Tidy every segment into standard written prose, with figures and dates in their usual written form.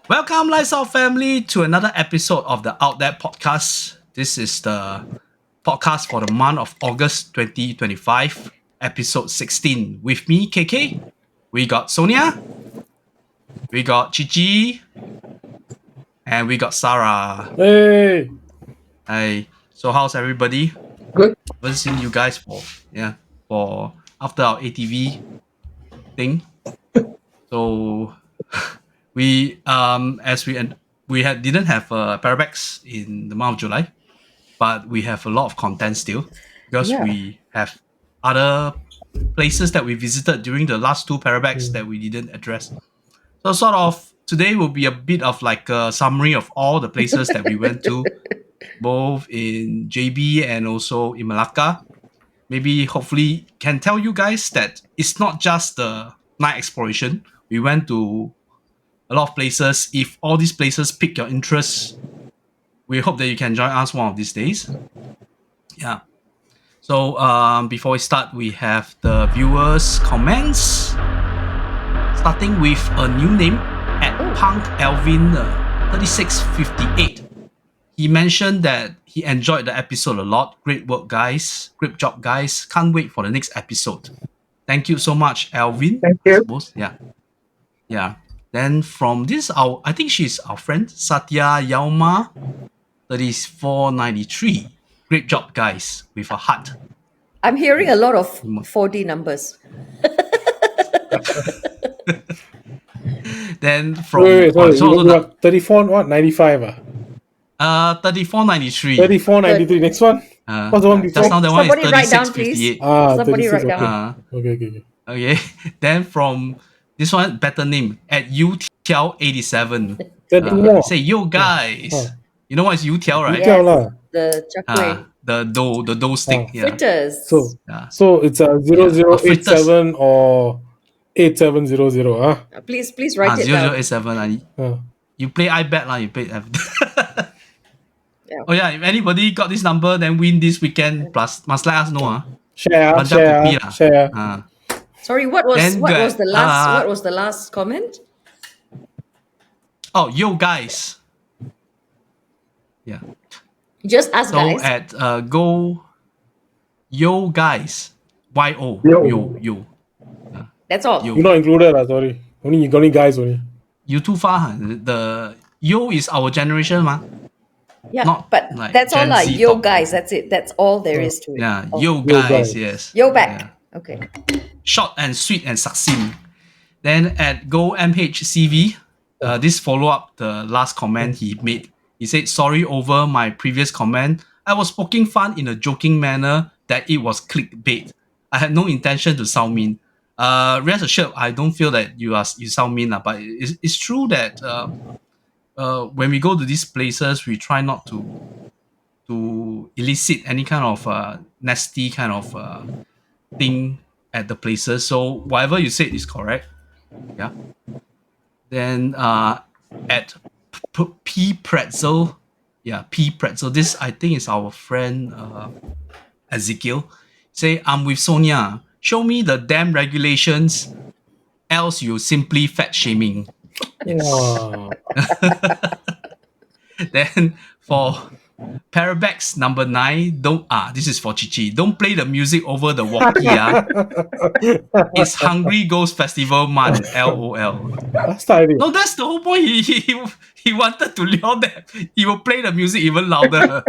Welcome, Lifestyle family, to another episode of the Out There podcast. This is the podcast for the month of August 2025, episode 16. With me, KK. We got Sonia, we got Cici, and we got Sarah. Hey, Hey, so how's everybody? Good. Haven't seen you guys for after our ATV thing. So we didn't have Parabex in the month of July, but we have a lot of content still because Yeah. we have other places that we visited during the last two Parabex that we didn't address. So sort of today will be a bit of like a summary of all the places that we went to, both in JB and also in Melaka. Maybe hopefully can tell you guys that it's not just the night exploration. We went to a lot of places. If all these places pique your interest, we hope that you can join us one of these days. Yeah. So before we start, we have the viewers' comments. Starting with a new name at Punk Elvin 3658. He mentioned that he enjoyed the episode a lot. Great work, guys. Great job, guys. Can't wait for the next episode. Thank you so much, Elvin. Thank I you. suppose. Yeah. Then from this, I think she's our friend, Satya Yauma 3493. Great job, guys, with a heart. I'm hearing a lot of 4D numbers. Then from wait, sorry, so also the, 34, what, 95? 3493. 34, 93, next one? What's the one before? Just now that one is Somebody write down, please. 3658. Somebody 36, write down. okay. Okay. Then from this one, better name at Utiao87. Then two more. Say yo guys. You know what is Utiao, right? Utiao lah. The chakwe. The dough stick. Yeah. Fritters. So it's a 0087 or 8700, huh? Please write it down. 0087. Uh, You play iBet lah. You play. Yeah. Oh yeah. If anybody got this number, then win this weekend. Plus must let us know. share. Sorry, what was Then what got, was the last what was the last comment? Oh yo guys. Yeah. Just us So guys. at go yo guys. YO. Yo. That's all. Yo. You're not included, sorry. Only guys only. You too far. Huh? The yo is our generation, ma. Yeah, not but like that's all Gen like Z yo talk. guys. That's it. That's all there is to it. Yeah, Oh. yo guys, guys. yes. Yo back. Yeah. Okay. Short and sweet and succinct. Then at Go MHCV, this follow up the last comment he made. He said, "Sorry over my previous comment. I was poking fun in a joking manner that it was clickbait. I had no intention to sound mean. Rest assured, I don't feel that you sound mean, but it's true that when we go to these places, we try not to elicit any kind of nasty kind of thing at the places. So whatever you said is correct. Yeah. Then at P Pretzel, P Pretzel. This I think is our friend Ezekiel. Say, I'm with Sonia. Show me the damn regulations, else you simply fat shaming. Wow. Then for Parabex number 9, this is for Cici. Don't play the music over the walkie. It's Hungry Ghost Festival month. LOL. Last time. No, that's the whole point. He wanted to lure them. He will play the music even louder.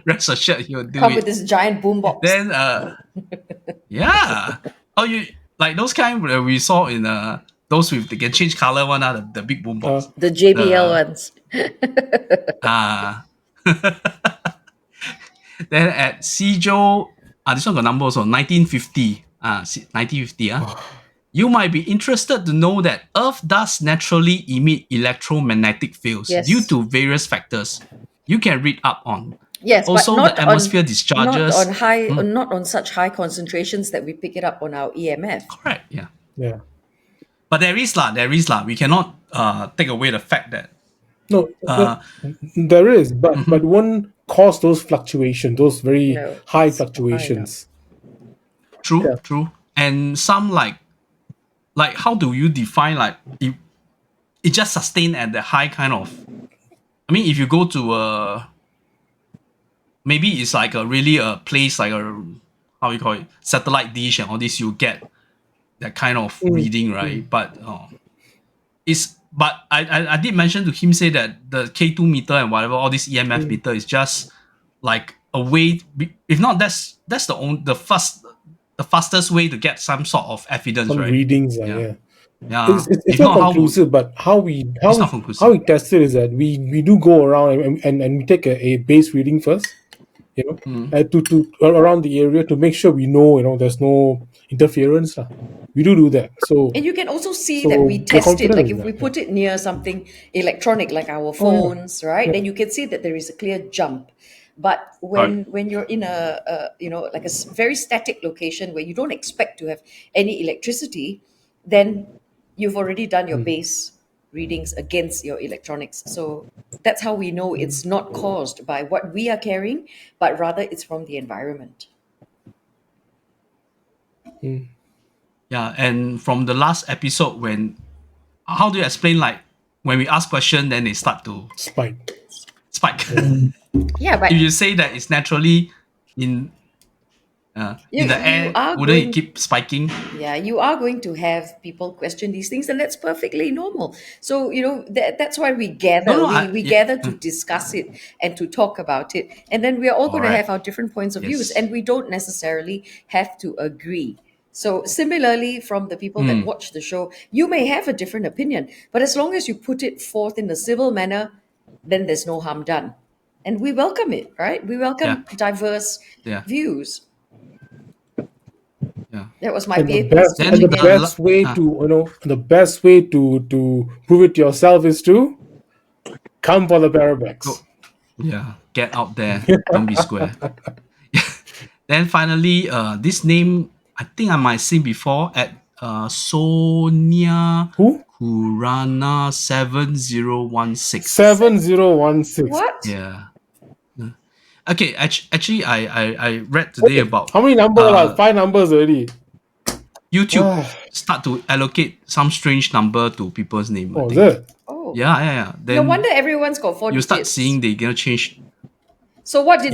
Rest assured, he will do Come it. with this giant boombox. Then yeah. Oh, you like those kind where we saw in those with they can change color one, the big boombox. The JBL ones. Then at Sijo, this one got number also 1950. 1950. You might be interested to know that Earth does naturally emit electromagnetic fields Yes. due to various factors. You can read up on. Yes, Also, but not the atmosphere discharges. not on such high concentrations that we pick it up on our EMF. Correct. Yeah. Yeah. But there is lah. We cannot take away the fact that No, there is, but won't cause those fluctuations, those very No. high fluctuations. true, Yeah. true. And some like how do you define like if it just sustained at the high kind of. I mean, if you go to maybe it's like a really a place like a how you call it satellite dish and all this, you get that kind of reading, right? But I did mention to him say that the K2 meter and whatever all this EMF meter is just like a way. If not, that's the fastest way to get some sort of evidence, Some right? readings, Yeah. It's If not not, conclusive, but how we not conclusive. how we test it is that we do go around and we take a base reading first, to around the area to make sure we know there's no interference. We do that. So And you can also see So that we we're test it. confident Like in if we that, put it near something electronic, like our phones, right? Then you can see that there is a clear jump. But when you're in like a very static location where you don't expect to have any electricity, then you've already done your base readings against your electronics. So that's how we know it's not caused by what we are carrying, but rather it's from the environment. Yeah, and from the last episode, how do you explain like when we ask question, then they start to spike. Yeah, but If you say that it's naturally in the air, wouldn't it keep spiking? Yeah, you are going to have people question these things, and that's perfectly normal. So that's why we gather. We gather to discuss it and to talk about it, and then we are all going to have our different points of views, and we don't necessarily have to agree. So similarly, from the people that watch the show, you may have a different opinion, but as long as you put it forth in a civil manner, then there's no harm done, and we welcome it. Right? We welcome diverse views. Yeah. That was my And the PAP speech again. the best way to prove it to yourself is to come for the Parabex. Yeah, get out there. Don't be square. Then finally, this name I think I might seen before at Sonia Kurana 7016. 7016. What? Yeah. Okay, actually, I read today about how many numbers? 5 numbers already. YouTube start to allocate some strange number to people's name. Oh, is it? Oh, yeah. Then no wonder everyone's got 4 you digits. start seeing they're gonna change. So what did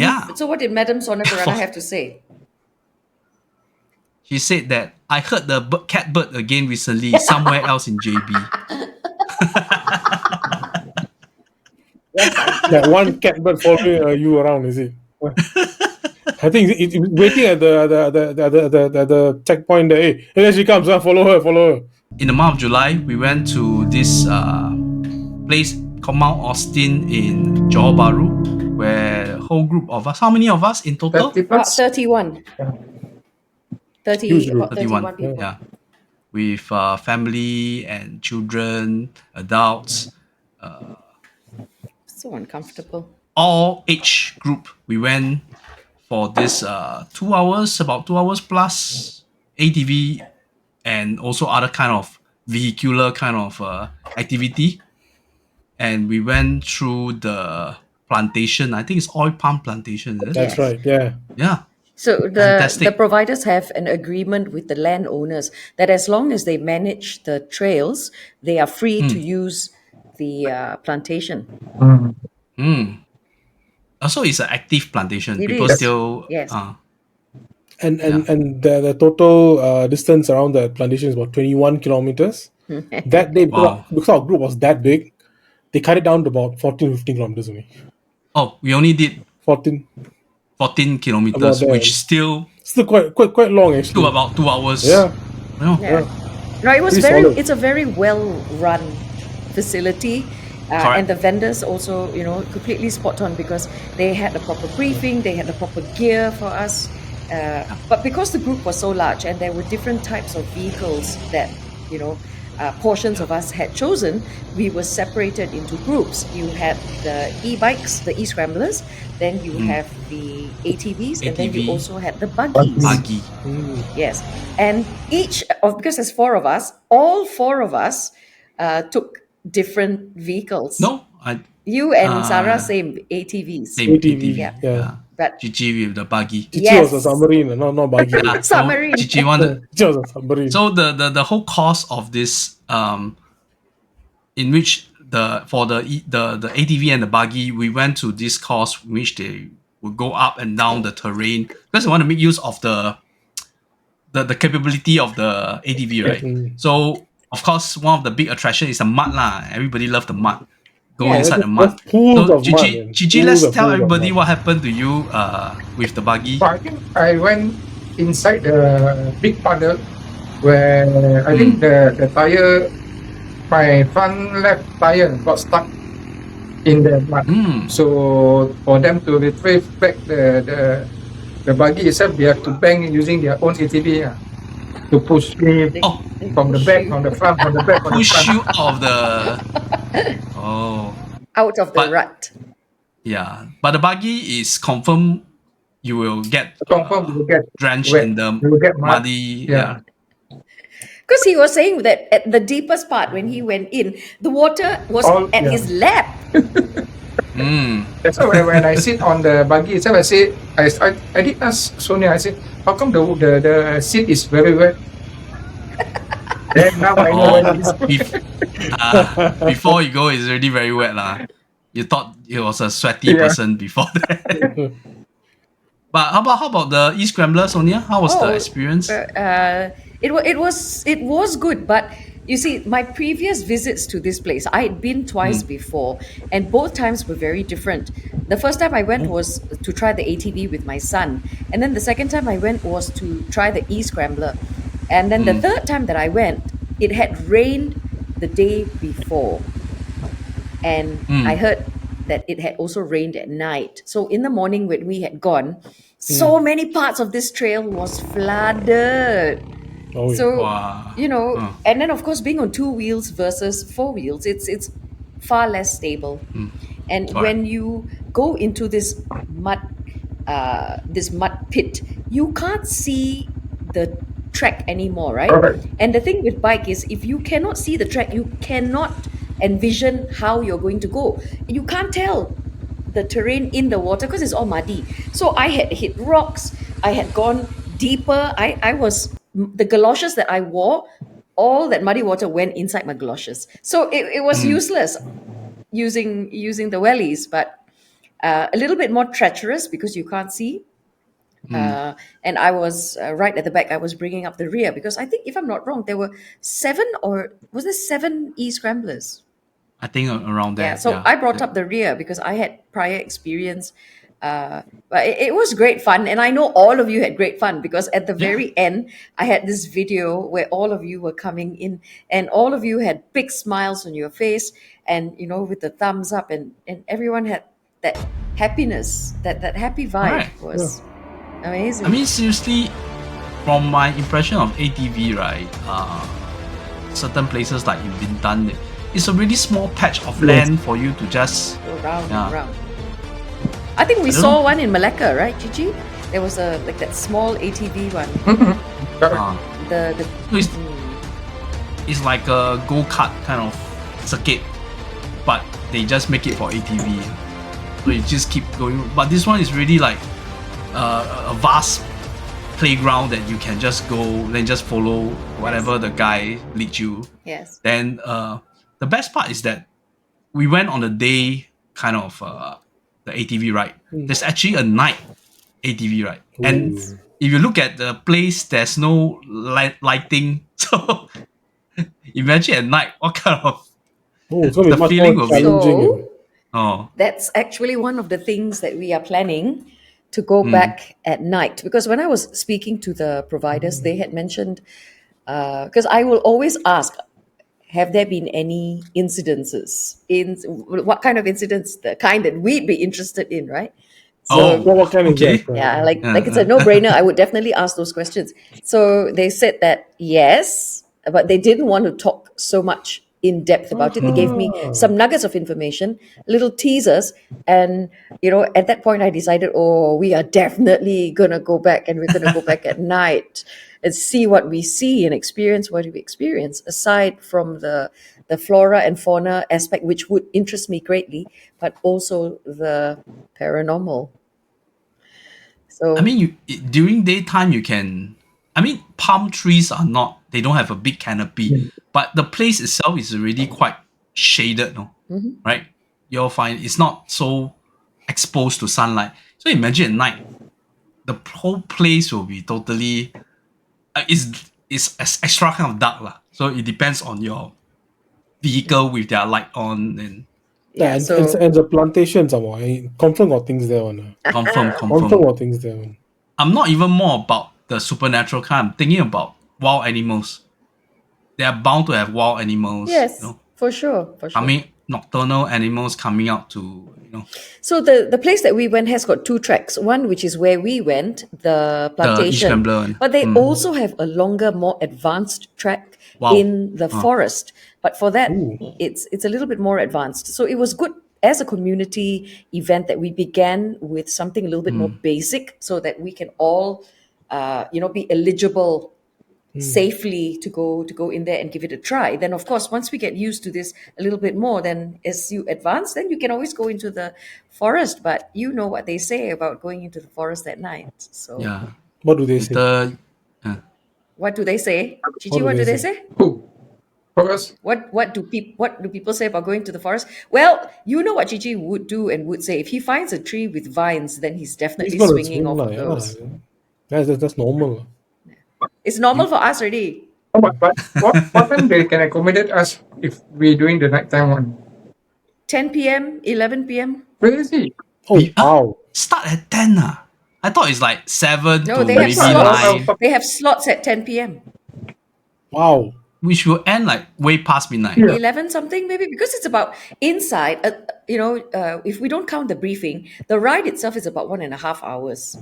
Madam Sonia Kurana have to say? She said that I heard the catbird again recently somewhere else in JB. That one catbird following you around, is it? I think it's waiting at the checkpoint there. Hey, there she comes. Follow her. In the month of July, we went to this place called Mount Austin in Johor Bahru, where a whole group of us. How many of us in total? 31. 31 people. Yeah, with family and children, adults. So uncomfortable. All age group. We went for this 2 hours, about 2 hours plus ATV and also other kind of vehicular kind of activity. And we went through the plantation. I think it's oil palm plantation. Is it? That's right. Yeah. Yeah. So the providers have an agreement with the landowners that as long as they manage the trails, they are free to use the plantation. Also, it's an active plantation. It People is. still Yes. And the total distance around the plantation is about 21 kilometers. That day, because our group was that big, they cut it down to about 14-15 kilometers only. Oh, we only did 14 kilometers, which still quite long actually. Still about 2 hours. Yeah. No, it was it's a very well run facility. And the vendors also, completely spot on because they had the proper briefing, they had the proper gear for us. But because the group was so large and there were different types of vehicles that, portions of us had chosen, we were separated into groups. You had the e-bikes, the E-Scramblers, then you have the ATVs, and then you also had the buggies. Yes. And because there's 4 of us, all 4 of us took different vehicles. No, you and Sarah same ATVs. Same ATV. Yeah. But Cici with the buggy. Cici was a submarine, not buggy. Submarine. Cici wanted. Cici was a submarine. So the whole cost of this in which the ATV and the buggy, we went to this course in which they would go up and down the terrain because they want to make use of the capability of the ATV, right? So of course, one of the big attractions is the mud lah. Everybody love the mud. Go inside the mud. So Gigi, let's tell everybody what happened to you with the buggy. But I think I went inside the big puddle where I think the tire, my front left tire got stuck in the mud. So for them to retrieve back the buggy itself, they have to bang using their own ATV to push me from the back, from the front, from the back, from the front. Push you out of the... out of the rut. Yeah, but the buggy is confirmed you will get drenched wet. in the muddy. Yeah. Because he was saying that at the deepest part when he went in, the water was at his lap. That's why when I sit on the buggy itself, I did ask Sonia, I said, how come the seat is very wet? Then now I know before you go, it's already very wet lah. You thought it was a sweaty person before that. But how about the E-Scrambler, Sonia? How was the experience? It was good, but you see, my previous visits to this place, I had been twice before, and both times were very different. The first time I went was to try the ATV with my son, and then the second time I went was to try the E-Scrambler. And then the third time that I went, it had rained the day before. And I heard that it had also rained at night. So in the morning when we had gone, so many parts of this trail was flooded. And then of course being on 2 wheels versus 4 wheels, it's far less stable. And when you go into this mud pit, you can't see the track anymore, right? And the thing with bike is if you cannot see the track, you cannot envision how you're going to go. You can't tell the terrain in the water because it's all muddy. So I had hit rocks, I had gone deeper. The galoshes that I wore, all that muddy water went inside my galoshes. So it was useless using the wellies, but a little bit more treacherous because you can't see. And I was right at the back. I was bringing up the rear because I think, if I'm not wrong, there were 7 E-Scramblers? I think around there. Yeah, so I brought up the rear because I had prior experience. But it was great fun, and I know all of you had great fun because at the very end, I had this video where all of you were coming in, and all of you had big smiles on your face, and with the thumbs up, and everyone had that happiness, that happy vibe was amazing. I mean, seriously, from my impression of ATV, right? Certain places like in Bintan, it's a really small patch of land for you to just go round and round. I think we saw one in Melaka, right, Gigi? There was that small ATV one. It's like a go-kart kind of circuit, but they just make it for ATV. So you just keep going. But this one is really like a vast playground that you can just go, then just follow whatever the guy leads you. Yes. Then the best part is that we went on a day kind of the ATV ride. There's actually a night ATV ride. And if you look at the place, there's no lighting. So imagine at night, what kind of the feeling will be. That's actually one of the things that we are planning to go back at night. Because when I was speaking to the providers, they had mentioned, because I will always ask, have there been any incidences? What kind of incidents? The kind that we'd be interested in, right? So, what kind of yeah, like it's a no-brainer. I would definitely ask those questions. So they said that yes, but they didn't want to talk so much in depth about it. They gave me some nuggets of information, little teasers, and at that point I decided, we are definitely gonna go back, and we're gonna go back at night and see what we see and experience what we experience, aside from the flora and fauna aspect, which would interest me greatly, but also the paranormal. So I mean, during daytime you can. I mean, palm trees they don't have a big canopy, but the place itself is already quite shaded, no? Right? You'll find it's not so exposed to sunlight. So imagine at night, the whole place will be totally is extra kind of dark lah. So it depends on your vehicle with their light on and Yeah, and, so and the plantation some more. Confirm got things there on. confirm. Confirm got things there on. I'm not even more about the supernatural kind. I'm thinking about wild animals. They are bound to have wild animals. yes, You know? for sure. I mean, nocturnal animals coming out to, So the place that we went has got two tracks. One which is where we went, the Plantation, E-Scrambler one. but they also have a longer, more advanced track Wow. in the forest. But for that, Ooh. it's a little bit more advanced. So it was good as a community event that we began with something a little bit more basic, so that we can all, be eligible safely to go in there and give it a try. Then of course, once we get used to this a little bit more, then as you advance, then you can always go into the forest. But you know what they say about going into the forest at night. So yeah. What do they say? what do they say? Gigi, What do what do they they say? say? Who? Forest? What do people say about going to the forest? Well, you know what Gigi would do and would say. If he finds a tree with vines, then he's definitely It's gonna swinging swing off lah, of yeah those. lah. That's normal. lah. It's normal for us already. Oh, but what time they can accommodate us if we're doing the nighttime one? 10 p.m., 11 p.m. Where is it? Oh Yeah. wow! Start at 10. I thought it's like 7 No, to they have maybe slots. 9, They have slots at 10 p.m. Wow! which will end like way past midnight. Yeah. 11 something maybe, because it's about inside. If we don't count the briefing, the ride itself is about 1.5 hours.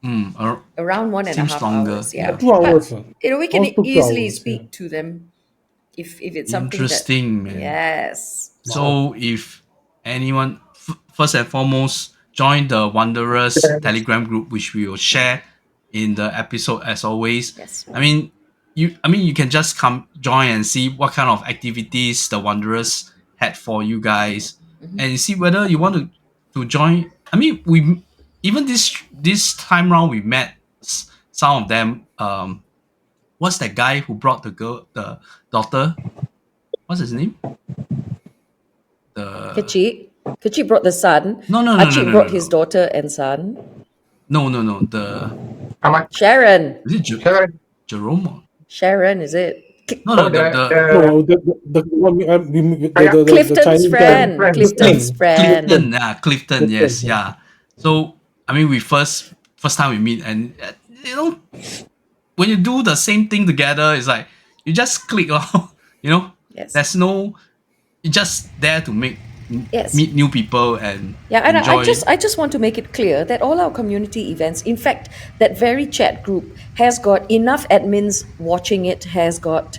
Around one and a Seems half longer, hours. Yeah, 2 hours. we can Almost took 2 easily hours, speak to them if it's something Interesting, that. man. Yes. So if anyone, first and foremost, join the Wanderers Telegram group, which we will share in the episode as always. Yes. I mean, you can just come join and see what kind of activities the Wanderers had for you guys, and see whether you want to join. I mean, we even this time round we met some of them. What's that guy who brought the daughter? What's his name? Kachi brought the son. No. Achi brought his daughter and son. No. The Ahmad? Sharon. is it Sharon? Jerome? Or- Sharon, is it? No, Oh, the No, the one the Clifton's Chinese friend. guy. Clifton's friend. Clifton, yes, yeah. So I mean, we first time we meet, and when you do the same thing together, it's like you just click, Yes. There's no, you're just there to meet new people and Yeah, and enjoy. I just want to make it clear that all our community events, in fact, that very chat group has got enough admins watching it, has got,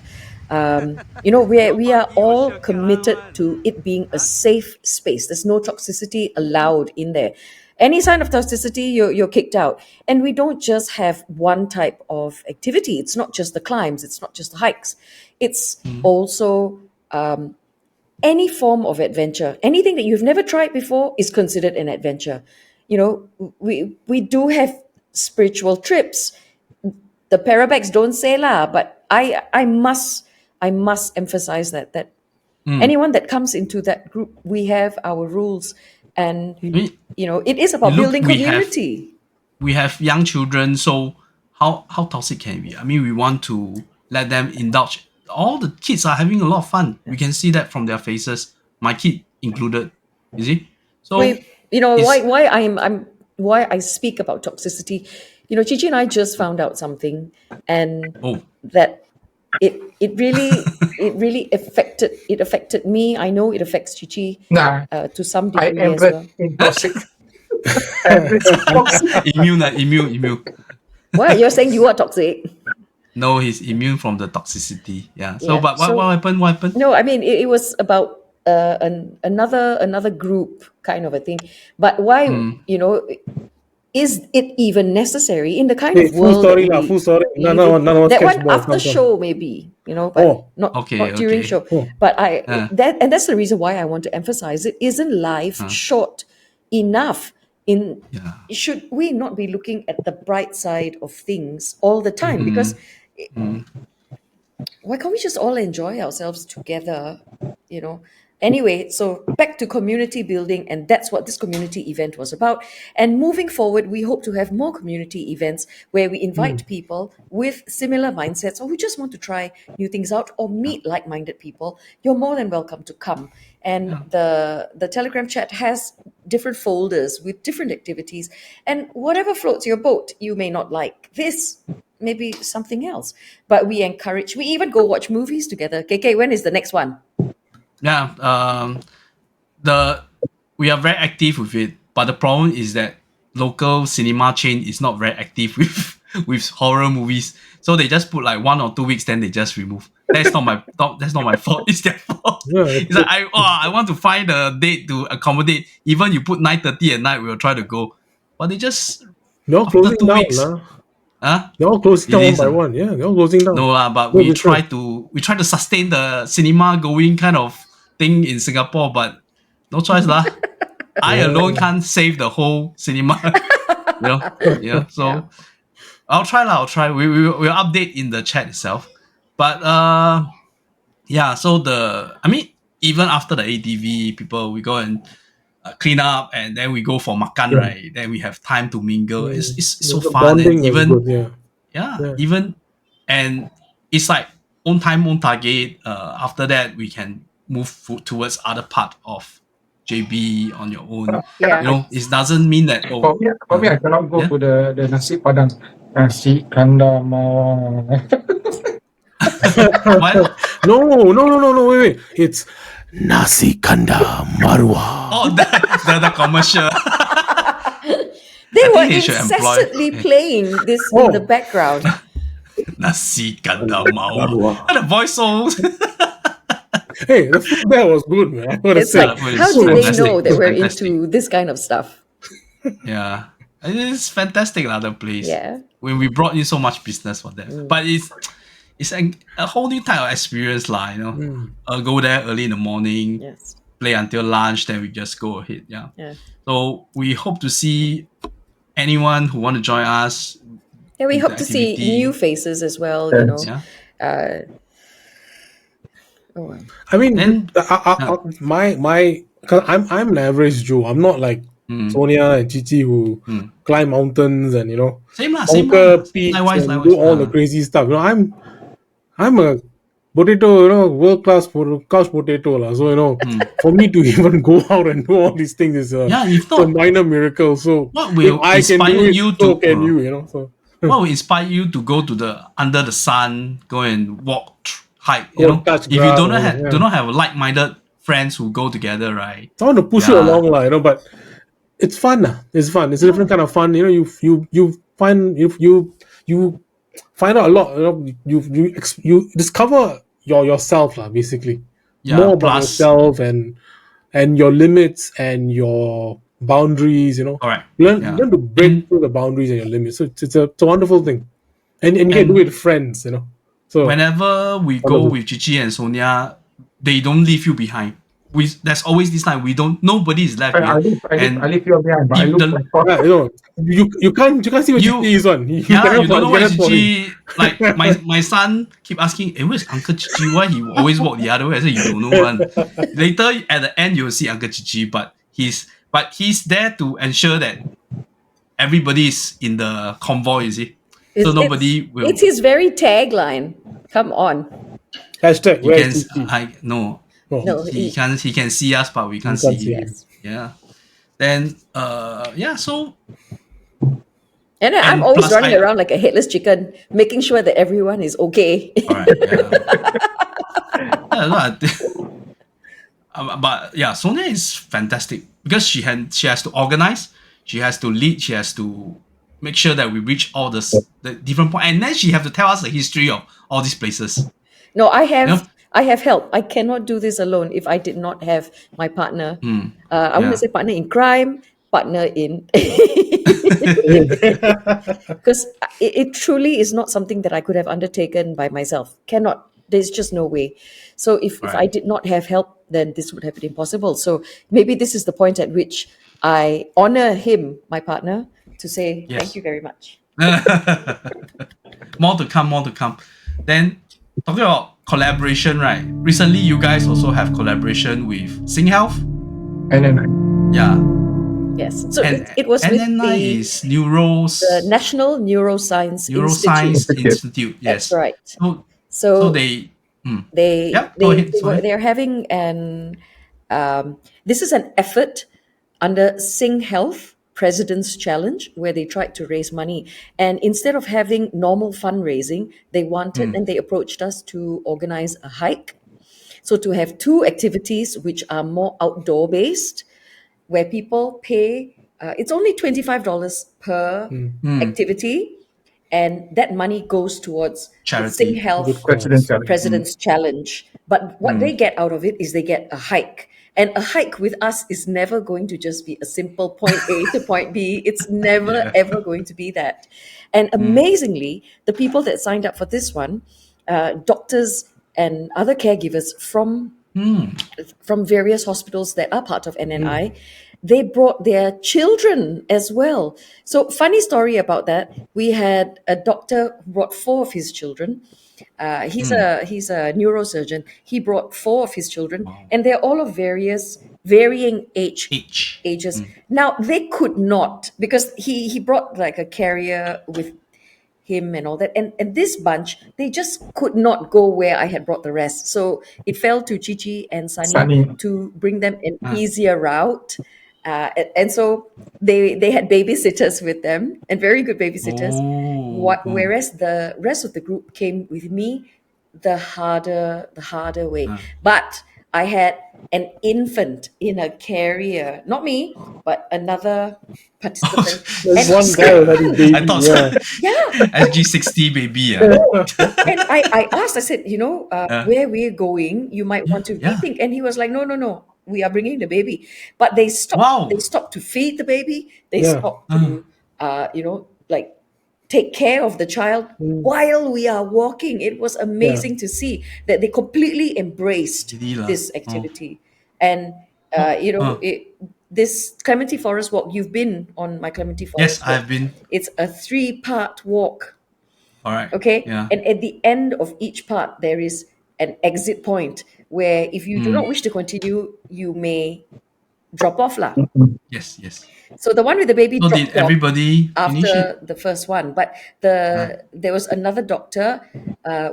we are all committed to it being a safe space. There's no toxicity allowed in there. Any sign of toxicity, you're kicked out. And we don't just have one type of activity. It's not just the climbs. It's not just the hikes. It's also any form of adventure. Anything that you've never tried before is considered an adventure. We do have spiritual trips. The Parabex don't say lah, but I must emphasize that anyone that comes into that group, we have our rules, and it is about building community. We have young children, so how toxic can it be? I mean, we want to let them indulge. All the kids are having a lot of fun. We can see that from their faces. My kid included. You see? So why I speak about toxicity. Chichi and I just found out something, and that it really affected me. I know it affects Chichi to some I degree am as well. toxic. immune. What, you're saying you are toxic? No, he's immune from the toxicity. Yeah. So, Yeah, but what happened? What happened? No, I mean it was about another group kind of a thing. But why is it even necessary in the kind of Full world story that lah, we full story. live No, in? no, That sketch one ball, after come. show maybe, but not during Okay. show. Oh. But that's the reason why I want to emphasize it. Isn't life short enough? Should we not be looking at the bright side of things all the time? Because why can't we just all enjoy ourselves together, you know? Anyway, so back to community building, and that's what this community event was about. And moving forward, we hope to have more community events where we invite people with similar mindsets, or who just want to try new things out or meet like-minded people. You're more than welcome to come. And the Telegram chat has different folders with different activities, and whatever floats your boat. You may not like this, maybe something else, but we even go watch movies together. KK, when is the next one? Yeah, we are very active with it, but the problem is that local cinema chain is not very active with horror movies. So they just put like 1 or 2 weeks, then they just remove. That's not my fault. It's their fault. Yeah, It's like I want to find a date to accommodate. Even you put 9:30 at night, we'll try to go, but they just they're all after closing 2 down, weeks. They're all closing It down one is, by one. Yeah, they're all closing down. No, but No we different. try to sustain the cinema going kind of thing in Singapore, but no choice lah. I alone can't save the whole cinema. So Yeah. I'll try. We'll update in the chat itself. But so even after the ATV, people, we go and clean up, and then we go for makan, right? Then we have time to mingle. It's so The fun, and bonding is even good, even, and it's like own time, own target. After that, we can move towards other part of JB on your own. Yeah. It doesn't mean that For me, I cannot go to the nasi padang. Nasi kandar mawar. what? No, wait. It's nasi kandar marwa. Oh, the commercial. They were think they should employ- incessantly playing this in the background. Nasi kandar mawar. And the voice so. Hey, the food there was good, man. I gotta It's say. like, It's how do they fantastic. know that It's we're fantastic. into this kind of stuff? Yeah, it's fantastic, the place. Yeah. When we brought in so much business for them, but it's a whole new type of experience, Go there early in the morning, Yes. play until lunch, then we just go ahead. Yeah. Yeah. So we hope to see anyone who want to join us. Yeah, we with hope the to see activity. new faces as well, Yes. Yeah. Oh, well. I mean, Then- my, cause I'm an average Joe. I'm not like Sonia and Cici who climb mountains and Same lah. conquer peaks Likewise. and do all the crazy stuff. I'm a potato, world class couch potato lah. So for me to even go out and do all these things is if a not, minor miracle. So what will if I can inspire do it, you so to- can you? So what will inspire you to go to the under the sun, go and walk, hike? Go and touch If you grass, do not have like-minded friends who go together, right? I want to push you Yeah. along, but it's fun. It's fun. It's a different kind of fun. You find out a lot. You discover yourself, basically. Yeah, More about plus- yourself and your limits and your boundaries. Correct. Learn Yeah. to break through the boundaries and your limits. So it's a wonderful thing, and you can do it with friends. So Whenever we go with Cici and Sonia, they don't leave you behind. There's always this time nobody is left I behind. live here behind, but I If look for you can't see what You- Cici is on. you don't know where Cici. Like my son keep asking, where's Uncle Cici? Why he always walk the other way? I said, you don't know one. Later at the end you'll see Uncle Cici, but he's there to ensure that everybody is in the convoy, you see. So nobody will. It's his very tagline. Come on. Hashtag You where's can Cici? no. No, He can see us, but we can't can't see see him. us. Yeah. Then so And I'm And always plus running I- around like a headless chicken, making sure that everyone is okay. all right. Yeah. No, I think- but yeah, Sonia is fantastic because she has to organize, she has to lead, she has to make sure that we reach all the different points, and then she have to tell us the history of all these places. No, I have Yeah. I have help. I cannot do this alone if I did not have my partner. I want Yeah. to say partner in crime, partner in because it truly is not something that I could have undertaken by myself. Cannot. There's just no way. So if I Right. did not have help, then this would have been impossible. So maybe this is the point at which I honor him, my partner, to say Yes. thank you very much. More to come. Then talking about collaboration, right? Recently, you guys also have collaboration with SingHealth. And then Yeah. Yes. So And it was with NNI is the National Neuroscience Neuroscience Institute. Institute. Yes. That's right. So So they. they Go ahead. Sorry. they're having this is an effort under SingHealth President's Challenge, where they tried to raise money. And instead of having normal fundraising, they wanted and they approached us to organize a hike. So to have two activities which are more outdoor based, where people pay, it's only $25 per activity, and that money goes towards Charity. the SingHealth President's Challenge. But what they get out of it is they get a hike. And a hike with us is never going to just be a simple point A to point B. It's never, ever going to be that. And amazingly, the people that signed up for this one, doctors and other caregivers from various hospitals that are part of NNI, they brought their children as well. So funny story about that. We had a doctor who brought 4 of his children. He's a neurosurgeon. He brought 4 of his children, and they're all of varying ages. Now they could not, because he brought like a carrier with him and all that, and this bunch, they just could not go where I had brought the rest. So it fell to Cici and Sunny to bring them an easier route. And so they had babysitters with them, and very good babysitters. Whereas the rest of the group came with me the harder way. But I had an infant in a carrier, not me, but another participant. There's one guy already baby. I thought SG60 baby. And I asked, I said, where we're going, you might want to rethink. And he was like, no, we are bringing the baby. But they stopped. They stopped to feed the baby. They stopped to, like take care of the child while we are walking. It was amazing to see that they completely embraced this activity. And this Clementi Forest Walk, you've been on my Clementi Forest Yes, Walk. I've been. It's a 3-part walk. All right. Okay. Yeah. And at the end of each part, there is an exit point where if you do not wish to continue, you may drop off lah. Yes. So the one with the baby So dropped did everybody off finish it? after the first one, but there was another doctor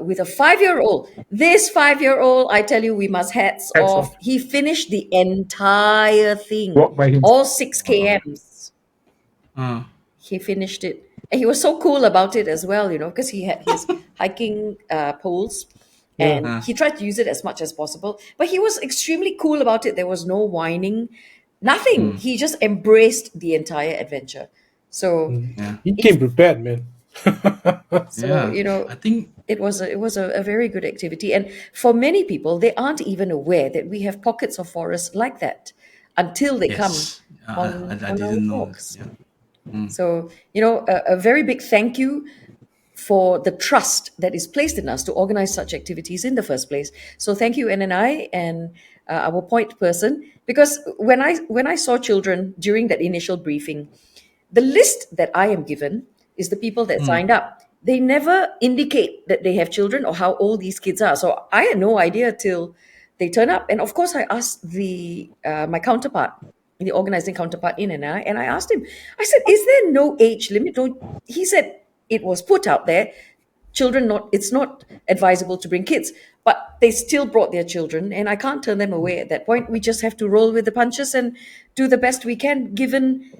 with a 5-year-old. This 5-year-old, I tell you, we must hats off. He finished the entire thing, all 6 kms. He finished it, and he was so cool about it as well, because he had his hiking poles. And he tried to use it as much as possible. But he was extremely cool about it. There was no whining, nothing. He just embraced the entire adventure. So he came prepared, man. I think it was a very good activity. And for many people, they aren't even aware that we have pockets of forest like that until they come on our walks. So, a very big thank you for the trust that is placed in us to organize such activities in the first place. So thank you, NNI and our point person, because when I saw children during that initial briefing, the list that I am given is the people that signed up. They never indicate that they have children or how old these kids are. So I had no idea till they turn up. And of course, I asked my counterpart, the organizing counterpart in NNI, and I asked him, I said, is there no age limit? He said, it was put out there, it's not advisable to bring kids, but they still brought their children, and I can't turn them away at that point. We just have to roll with the punches and do the best we can given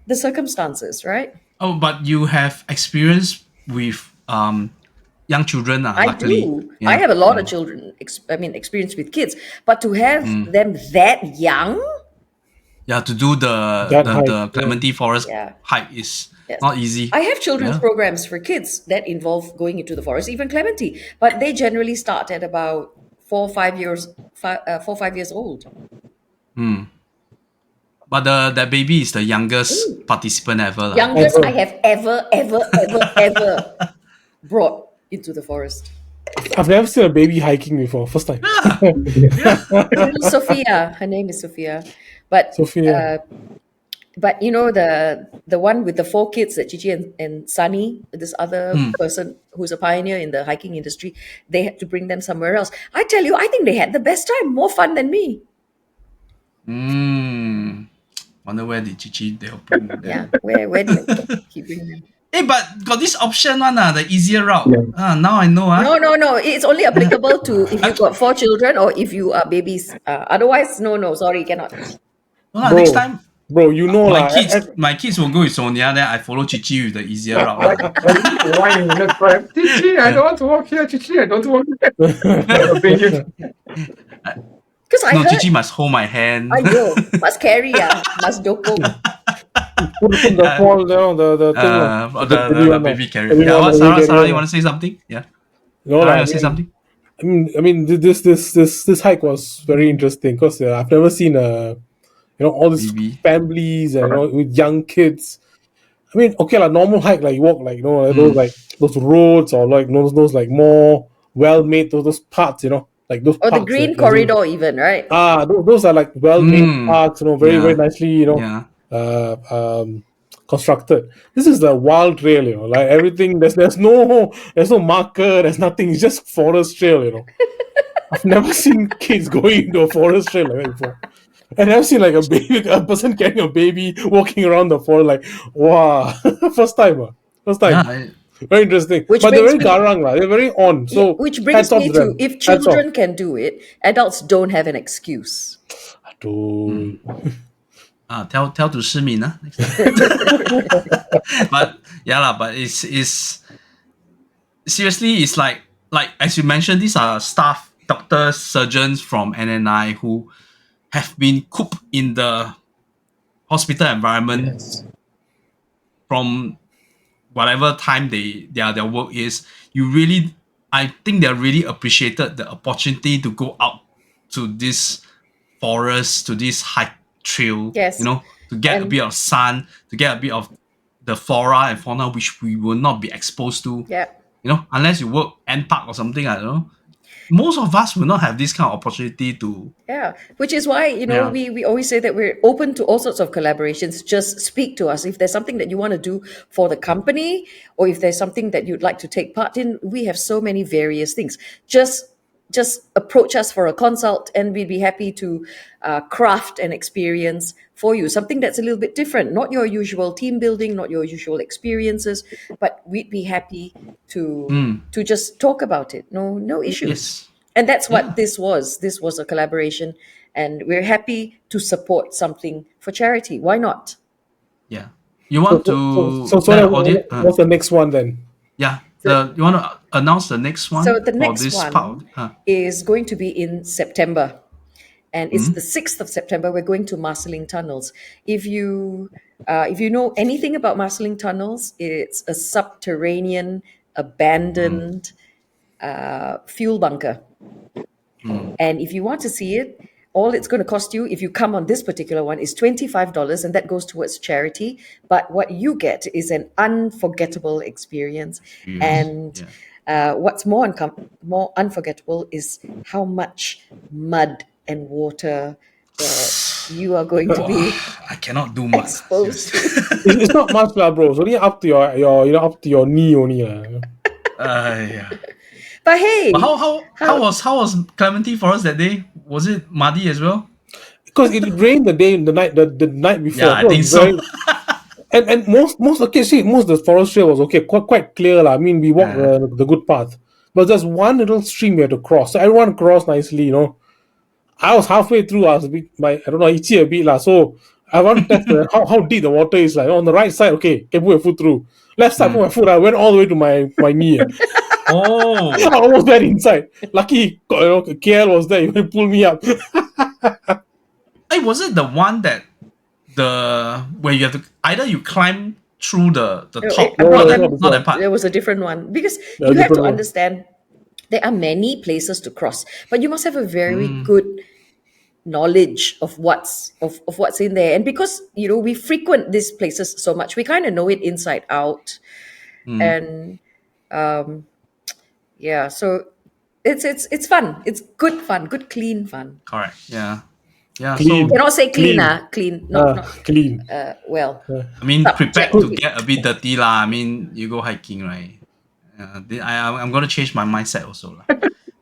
the circumstances, right? Oh, but you have experience with young children, luckily. I do. I have a lot of children, experience with kids, but to have them that young? Yeah, to do the Clementi Forest hike is not easy. I have children's programs for kids that involve going into the forest, even Clementi, but they generally start at about 4 or 5 years old. But that baby is the youngest participant ever. Youngest I have ever brought into the forest. I've never seen a baby hiking before. First time. Sophia, her name is Sophia. But Sophia. But the one with the 4 kids that Cici and Sunny, this other person who's a pioneer in the hiking industry, they had to bring them somewhere else. I tell you, I think they had the best time, more fun than me. Wonder where did Chichi they'll bring them. Yeah, where did he bring them? Hey, but got this option one, the easier route. Yeah. Now I know. No. It's only applicable to if you've got 4 children or if you are babies. Otherwise, no, sorry, cannot. No, next time, Bro, you know my kids will go with Sonia, then I follow Chichi with the easier route. Why in the crowd? Chichi, I don't want to walk here. Chichi, I don't want to walk here. Because I heard, Chichi must hold my hand. must carry, must dopong. put the fall down, the thing. The baby carrier. Yeah, what, Sarah, you want to say something? Yeah. No, Sarah, you want to say something? I mean, this hike was very interesting because I've never seen all these Baby. families and with young kids. I mean, okay, like normal hike, like you walk like those roads or like those like more well made those parts, like those. Or parks, the green corridor, even, right? Those are like well made parks, very very nicely, constructed. This is the wild trail, like everything. There's no marker, there's nothing. It's just forest trail, I've never seen kids going into a forest trail like that before. And I've seen like a person carrying a baby walking around the forest, like wow, first time. Yeah, very interesting. Which but they're brings very garang, they're very on. So which brings me to, if children can do it, adults don't have an excuse. tell to Shimin, next time. but it's seriously, it's like as you mentioned, these are staff, doctors, surgeons from NNI who have been cooped in the hospital environment from whatever time their work is. I think they really appreciated the opportunity to go out to this forest, to this hike trail, Yes. to get a bit of sun, to get a bit of the flora and fauna which we will not be exposed to. Yeah. Unless you work N Park or something, I don't know. Most of us will not have this kind of opportunity to. Yeah, which is why, we always say that we're open to all sorts of collaborations. Just speak to us. If there's something that you want to do for the company, or if there's something that you'd like to take part in, we have so many various things. Just approach us for a consult and we'd be happy to craft an experience for you. Something that's a little bit different, not your usual team building, not your usual experiences, but we'd be happy to just talk about it. No issues. Yes. And that's what this was. This was a collaboration, and we're happy to support something for charity. Why not? Yeah. You want to... So what's the next one then? Yeah. You want to announce the next one? So the next this one part? is going to be in September. And it's the 6th of September. We're going to Marsiling Tunnels. If you know anything about Marsiling Tunnels, it's a subterranean, abandoned fuel bunker. And if you want to see it, all it's going to cost you, if you come on this particular one, is $25, and that goes towards charity. But what you get is an unforgettable experience. And what's more unforgettable is how much mud and water that you are going to be I cannot do much. exposed to. It's not much, bro. It's only up to your knee only. Yeah. But hey, But how was Clementi Forest that day? Was it muddy as well? Because it rained the night before. Yeah, I think so. And most of the forest trail was okay, quite clear. I mean, we walked the good path, but there's one little stream we had to cross. So everyone crossed nicely, I was halfway through. I was a bit, I don't know, itchy a bit. So I want to test how deep the water is. Like on the right side, okay, can put your foot through. Left side, put my foot. I went all the way to my knee. Oh, I almost went inside. Lucky, KL was there. He pulled me up. hey, was it the one that where you have to either you climb through the top? Not that part. There was a different one because you have to understand there are many places to cross, but you must have a very good knowledge of what's in there. And because we frequent these places so much, we kind of know it inside out. And so it's fun. It's good fun, good clean fun. Correct. Yeah. Yeah, Clean. so Cannot say clean, Clean. clean. Not Clean. well. I mean, prepared to Subjective. get a bit dirty lah. I mean, you go hiking, right? I'm gonna change my mindset also lah.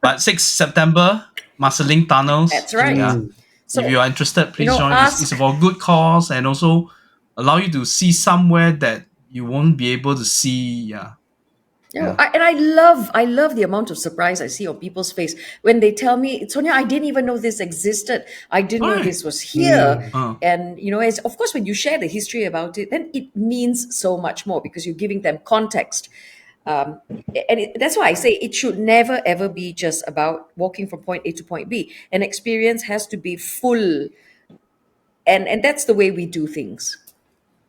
But 6th September, Marsiling Tunnels. That's right. Yeah. So, If you are interested, please join. ask. It's for good cause and also allow you to see somewhere that you won't be able to see. Yeah. And I love the amount of surprise I see on people's face when they tell me, Sonia, I didn't even know this existed. I didn't know Right. this was here. Uh. And as of course, when you share the history about it, then it means so much more because you're giving them context. That's why I say it should never ever be just about walking from point A to point B. An experience has to be full, and that's the way we do things.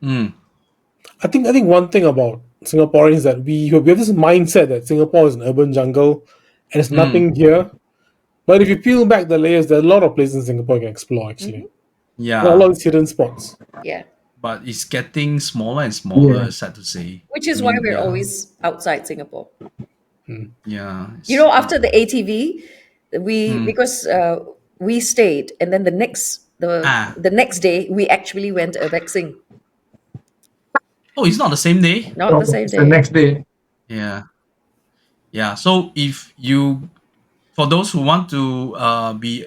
I think one thing about Singaporeans that we have this mindset that Singapore is an urban jungle and there's nothing here. But if you peel back the layers, there are a lot of places in Singapore you can explore actually. Yeah. There are a lot of hidden spots. Yeah. But it's getting smaller and smaller, sad to say. Which is why we're always outside Singapore. Yeah. After the ATV, because we stayed, and then the next day we actually went to Urbexing. Oh, it's not the same day? Not the same It's day. the next day. Yeah. Yeah. So for those who want to be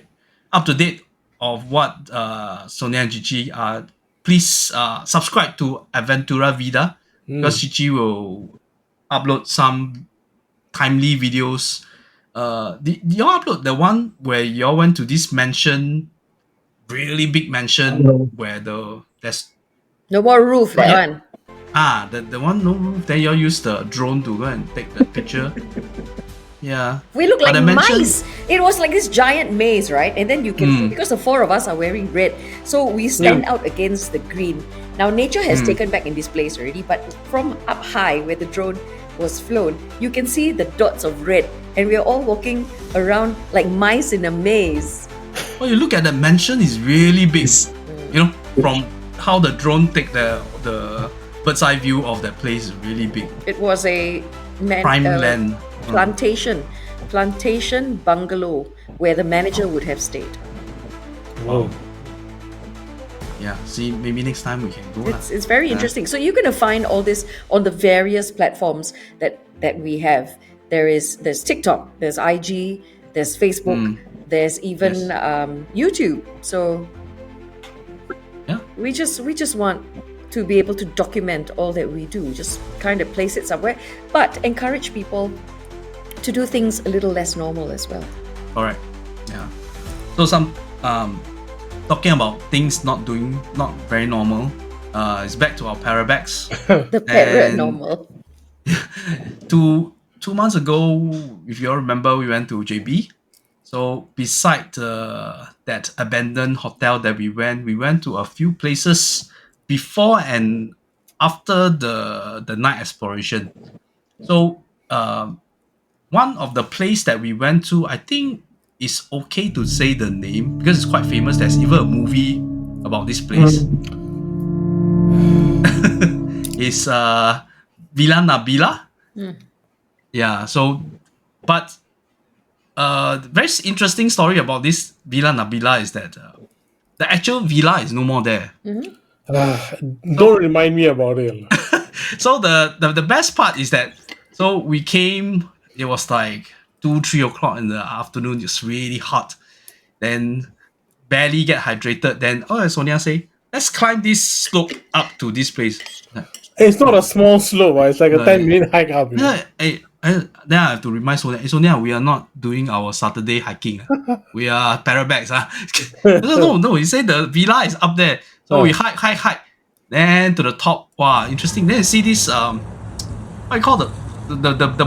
up to date of what Sonia and Cici are, please subscribe to Adventura Vida because Cici will upload some timely videos. Did y'all upload the one where y'all went to this mansion, really big mansion where there's No more roof, that one. the one no roof, then y'all use the drone to go and take the picture. Yeah. We look But like I mentioned- mice. It was like this giant maze, right? And then you can see, because the four of us are wearing red, so we stand out against the green. Now, nature has taken back in this place already, but from up high where the drone was flown, you can see the dots of red, and we are all walking around like mice in a maze. Well, you look at the mansion, is really big. You know, from how the drone take the bird's eye view of that place is really big. It was a Prime land. plantation bungalow where the manager would have stayed. Wow. Yeah, see, maybe next time we can go. It's very interesting. So you're going to find all this on the various platforms that we have. There's TikTok, there's IG, there's Facebook, there's even YouTube. So Yeah. we just want to be able to document all that we do, just kind of place it somewhere, but encourage people to do things a little less normal as well. Alright. Yeah. So some talking about things not very normal. It's back to our Parabex. The paranormal. Two months ago, if you all remember, we went to JB. So beside that abandoned hotel that we went to a few places before and after the night exploration. So one of the place that we went to, I think it's okay to say the name because it's quite famous. There's even a movie about this place. It's Villa Nabila. Yeah, so but very interesting story about this Villa Nabila is that the actual villa is no more there. Don't remind me about it. So the best part is that so we came, it was like 2-3 o'clock in the afternoon, it's really hot, then barely get hydrated, then Sonia say, let's climb this slope up to this place. It's not a small slope, it's like a 10-minute hike up. Then I have to remind Sonia, Sonia, we are not doing our Saturday hiking. We are Parabex. No, he said the villa is up there. So we hike. Then to the top, wow, interesting. Then you see this what you call the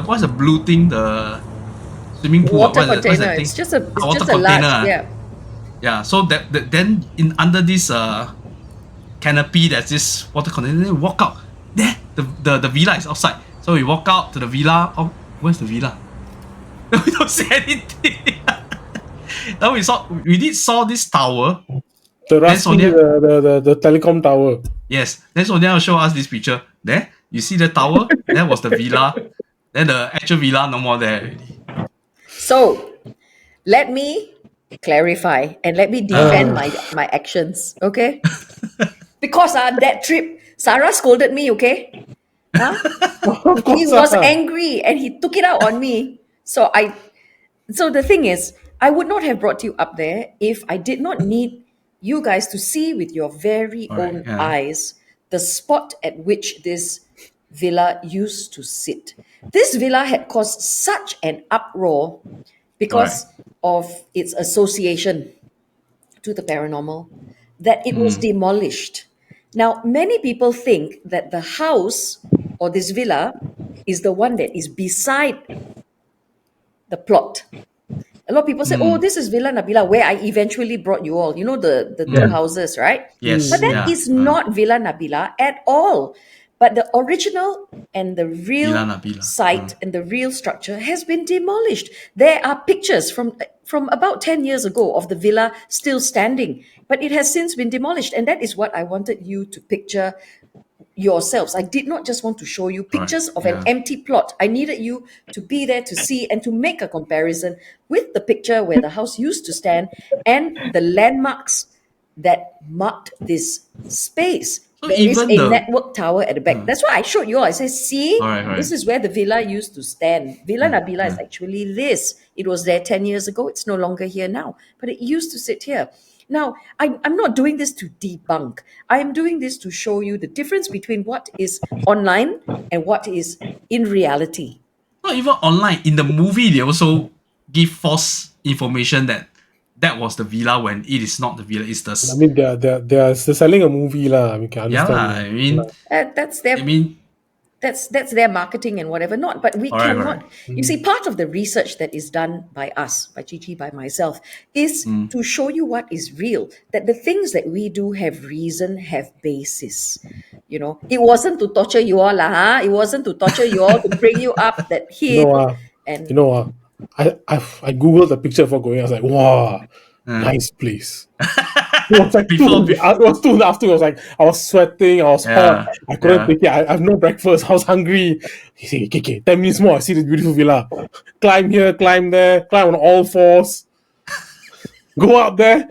what's the blue thing? The swimming pool. Water what's container. that thing? It's just a water just a large, container. Yeah. So that then under this canopy, there's this water container. Then we walk out. There, the villa is outside. So we walk out to the villa. Oh, where's the villa? We don't see anything. Then we did saw this tower. The rusty, the telecom tower. Yes. Then Sonia will show us this picture. There, you see the tower? That was the villa. Then the actual villa no more there already. So let me clarify and let me defend my actions, okay? Because that trip, Sarah scolded me, okay? Huh? Of He course, was angry and he took it out on me. So the thing is, I would not have brought you up there if I did not need you guys to see with your very own eyes the spot at which this villa used to sit. This villa had caused such an uproar because of its association to the paranormal that it was demolished. Now, many people think that the house or this villa is the one that is beside the plot. A lot of people say, oh, this is Villa Nabila, where I eventually brought you all. You know, the two houses, right? Yes. But that is not Villa Nabila at all. But the original and the real Villa Nabila. site and the real structure has been demolished. There are pictures from about 10 years ago of the villa still standing, but it has since been demolished. And that is what I wanted you to picture yourselves. I did not just want to show you pictures of an empty plot. I needed you to be there to see and to make a comparison with the picture where the house used to stand and the landmarks that marked this space. So There is even a the- network tower at the back. That's why I showed you all. I said, see, Right. this is where the villa used to stand. Villa Nabila is actually this. It was there 10 years ago. It's no longer here now. But it used to sit here. Now, I'm not doing this to debunk. I am doing this to show you the difference between what is online and what is in reality. Not even online. In the movie, they also give false information that was the villa when it is not the villa. It's the I mean, they're selling a movie lah. We can yeah. understand. I mean, That's their that's their marketing and whatever not. But we cannot. You see, part of the research that is done by us, by Cici, by myself, is to show you what is real. That the things that we do have reason, have basis. You know, it wasn't to torture you all, It wasn't to torture you all to bring you up that hill. I googled the picture before going. I was like, wow, nice place. It was like it was 2 in the afternoon. I was like, I was sweating, I was hot, I couldn't take it. I have no breakfast, I was hungry. He said, okay, 10 minutes more, I see this beautiful villa. Climb here, climb there, climb on all fours. Go up there,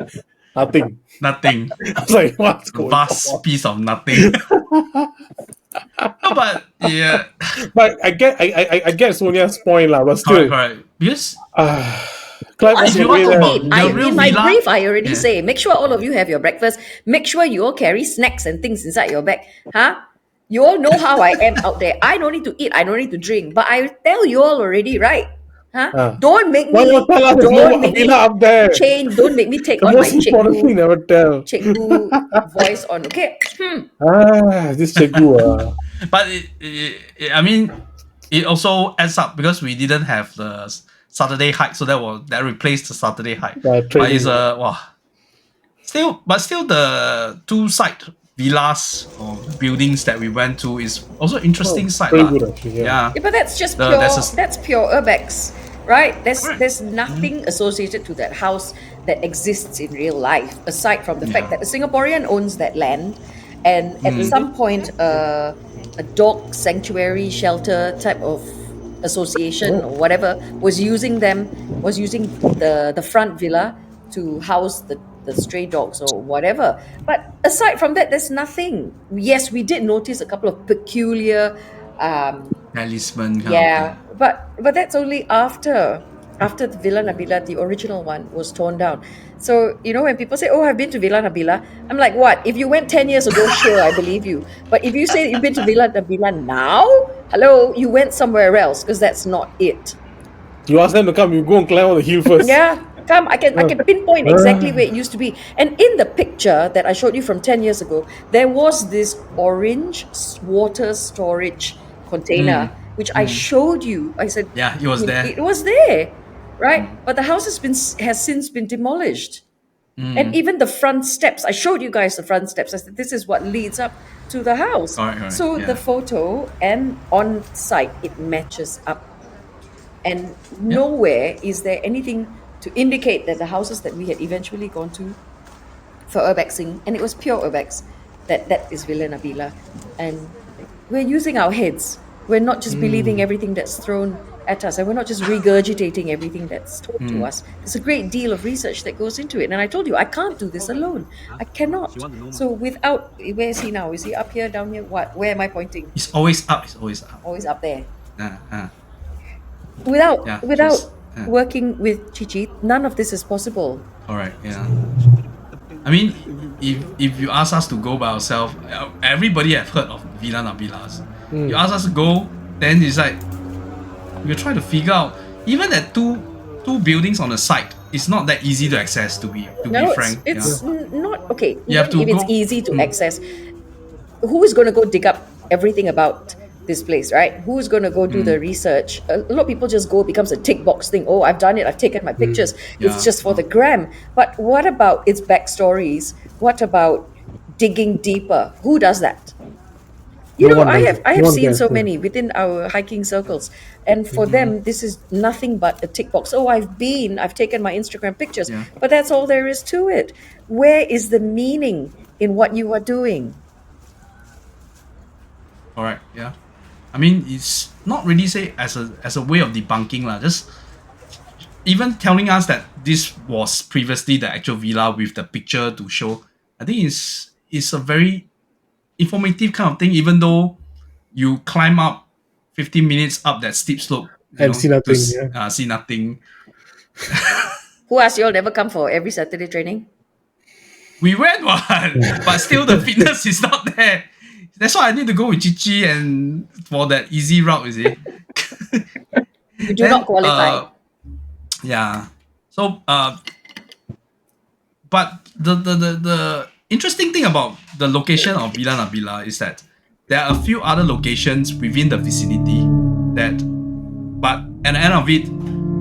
nothing. Nothing. I was like, what's going on? Vast piece of nothing. No, but yeah. But I get Sonia's point lah, but still. Correct. Because Climb What up you the want way to there. eat? The real In my villa- brief, I already say, make sure all of you have your breakfast. Make sure you all carry snacks and things inside your bag. You all know how I am out there. I don't need to eat. I don't need to drink. But I tell you all already, right? Don't make Why me. not tell us there's no villa up there? Change. Don't make me take The on my most important thing never tell. cikgu voice on. Okay. This cikgu. but I mean, it also adds up because we didn't have the Saturday hike, so that replaced the Saturday hike. But it's still the two side villas or buildings that we went to is also interesting site. Very good actually, yeah. But that's just The- pure. there's a- That's pure Urbex, right? There's nothing associated to that house that exists in real life aside from the fact that a Singaporean owns that land, and at some point, a dog sanctuary shelter type of association or whatever was using the front villa to house the stray dogs or whatever. But aside from that, there's nothing. Yes, we did notice a couple of peculiar Talisman. but that's only after the Villa Nabila, the original one, was torn down. So, when people say, oh, I've been to Villa Nabila, I'm like, what? If you went 10 years ago, sure, I believe you. But if you say you've been to Villa Nabila now, hello, you went somewhere else, because that's not it. You ask them to come, you go and climb on the hill first. Yeah, come, I can pinpoint exactly where it used to be. And in the picture that I showed you from 10 years ago, there was this orange water storage container, which I showed you. I said, Yeah, it was there. It was there, right? But the house has since been demolished. And even the front steps, I showed you guys the front steps. I said, this is what leads up to the house. Correct, so yeah. the photo and on site, it matches up. And nowhere is there anything to indicate that the houses that we had eventually gone to for Urbexing, and it was pure Urbex, that is Villa Nabila. And we're using our heads. We're not just believing everything that's thrown at us, and we're not just regurgitating everything that's told to us. There's a great deal of research that goes into it, and I told you I can't do this alone. I cannot. So without, where is he now? Is he up here, down here? What? Where am I pointing? It's always up. It's always up. Always up there. Yeah, Without working with Cici, none of this is possible. Alright, yeah. I mean, if you ask us to go by ourselves, everybody have heard of Villa Nabilas. You ask us to go, then it's like we'll try to figure out. Even at two buildings on the site, it's not that easy to access. To be frank, it's not okay. You have to if it's easy to access, who is going to go dig up everything about this place, right? Who's going to go do the research? A lot of people just go, it becomes a tick box thing. Oh, I've done it, I've taken my pictures. It's just for the gram. But what about its backstories? What about digging deeper? Who does that? I have seen so many within our hiking circles, and for them this is nothing but a tick box. Oh, I've taken my Instagram pictures, but that's all there is to it. Where is the meaning in what you are doing? All right, yeah. I mean, it's not really say as a way of debunking lah. Just even telling us that this was previously the actual villa with the picture to show. I think it's a very informative kind of thing. Even though you climb up 15 minutes up that steep slope and see nothing. See nothing. Who asked you all never come for every Saturday training? We went one, but still the fitness is not there. That's why I need to go with Cici and for that easy route, you see. You do not qualify. Yeah. So, but the interesting thing about the location of Villa Nabila is that there are a few other locations within the vicinity but at the end of it,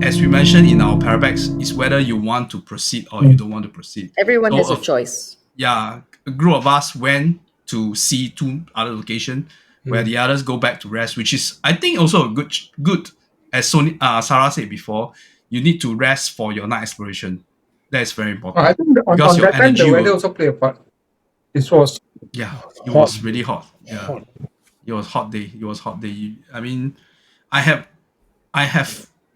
as we mentioned in our Parabex, is whether you want to proceed or you don't want to proceed. Everyone has a choice. Yeah. A group of us went to see two other locations where the others go back to rest, which is, I think, also a good as Sarah said before, you need to rest for your night exploration. That is very important. I think on that time, the weather also played a part. It was was really hot. Yeah, it was hot day. I mean, I have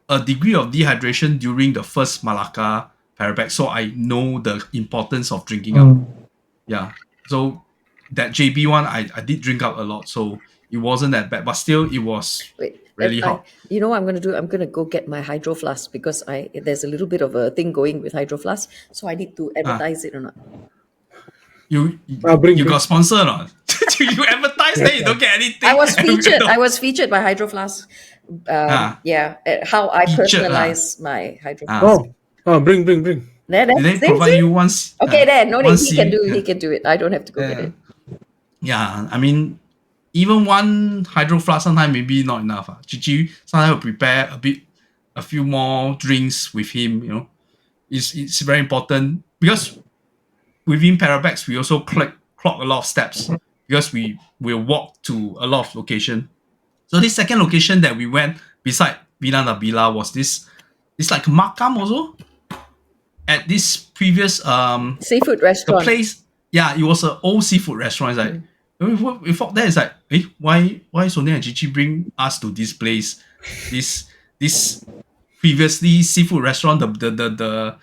a degree of dehydration during the first Melaka Parabex, so I know the importance of drinking up. Yeah, so that JB one, I did drink up a lot, so it wasn't that bad, but still it was really hot. You know what I'm going to do? I'm going to go get my hydro flask because there's a little bit of a thing going with hydro flask, so I need to advertise it or not. You got sponsored or not? You advertise then you don't get anything. I was featured by Hydro Flask. How I personalize my Hydro Flask. Bring. Did they provide you once? Okay, then no need. He can do it. I don't have to go get it. Yeah, I mean, even one hydro flask sometimes maybe not enough. Cici sometimes will prepare a few more drinks with him. You know, it's very important because within Parabex we also clock a lot of steps because we will walk to a lot of location. So this second location that we went beside Villa Nabila was this like Makam also. At this previous seafood restaurant. The place, it was an old seafood restaurant. It's like we thought there is like, why Sonia and Cici bring us to this place? This previously seafood restaurant, the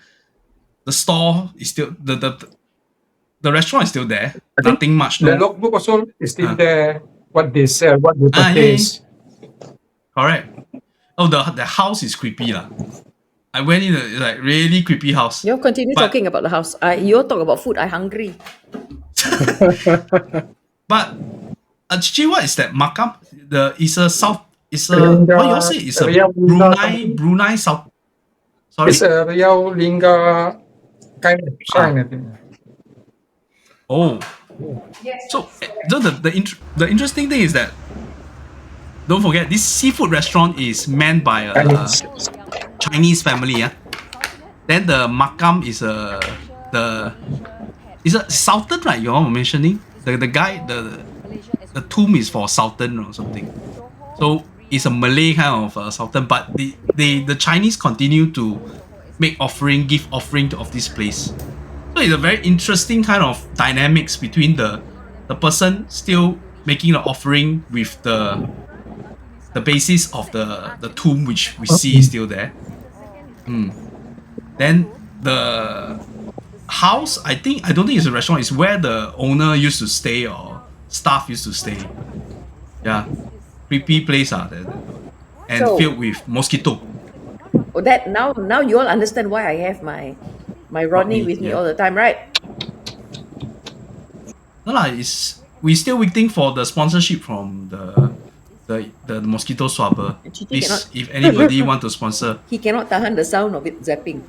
store is still the restaurant is still there. Nothing much. The logbook also is still there. What they sell, what they purchase. Correct. Oh, the house is creepy lah. I went in a like really creepy house. You continue talking about the house. You talk about food. I hungry. But Cici, what is that? Makam? It's a south. It's a Linga, what you say? It's a Brunei South. Sorry. It's a Riau Linga kind of shrine, I think. Oh. Yes. So the interesting thing is that don't forget this seafood restaurant is manned by a Chinese family. Yeah. Then the Makam is a Sultan, right? You're mentioning the guy the tomb is for Sultan or something. So it's a Malay kind of Sultan, but the Chinese continue to make give offering of this place. So it's a very interesting kind of dynamics between the person still making the offering with the the basis of the tomb which we see is still there. Then the house, I don't think it's a restaurant. It's where the owner used to stay or staff used to stay. Yeah, creepy place and So- filled with mosquito. Oh, that now you all understand why I have my Rodney Rodney, with me yeah. all the time, right? No lah, we still waiting for the sponsorship from the mosquito swabber. Cici Please, cannot- if anybody want to sponsor. He cannot tahan the sound of it zapping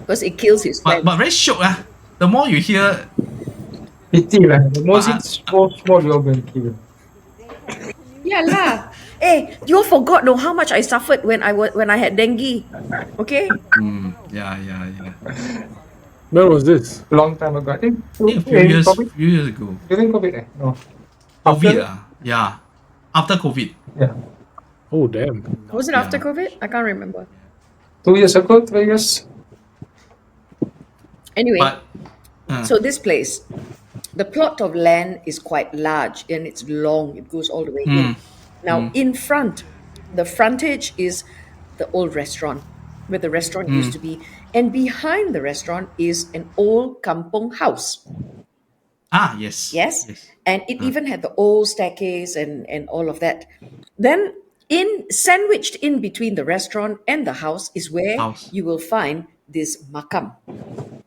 because it kills his But fans. very shock The more you hear, Pity lah. The most it's small you're going to kill. Yeah lah. Hey, you all forgot how much I suffered when I had dengue. Okay? yeah. Where was this? Long time ago. I think A few in years, COVID, few years ago. during COVID, no. COVID, After? yeah. After COVID. Yeah. Oh damn! Was it after COVID? I can't remember. 2 years ago, 3 years. Anyway, But so this place, the plot of land is quite large and it's long. It goes all the way in. Now, in front, the frontage is the old restaurant where the restaurant used to be, and behind the restaurant is an old kampong house. yes. Yes. And it even had the old staircase and all of that. Then sandwiched in between the restaurant and the house is where House. you will find this makam.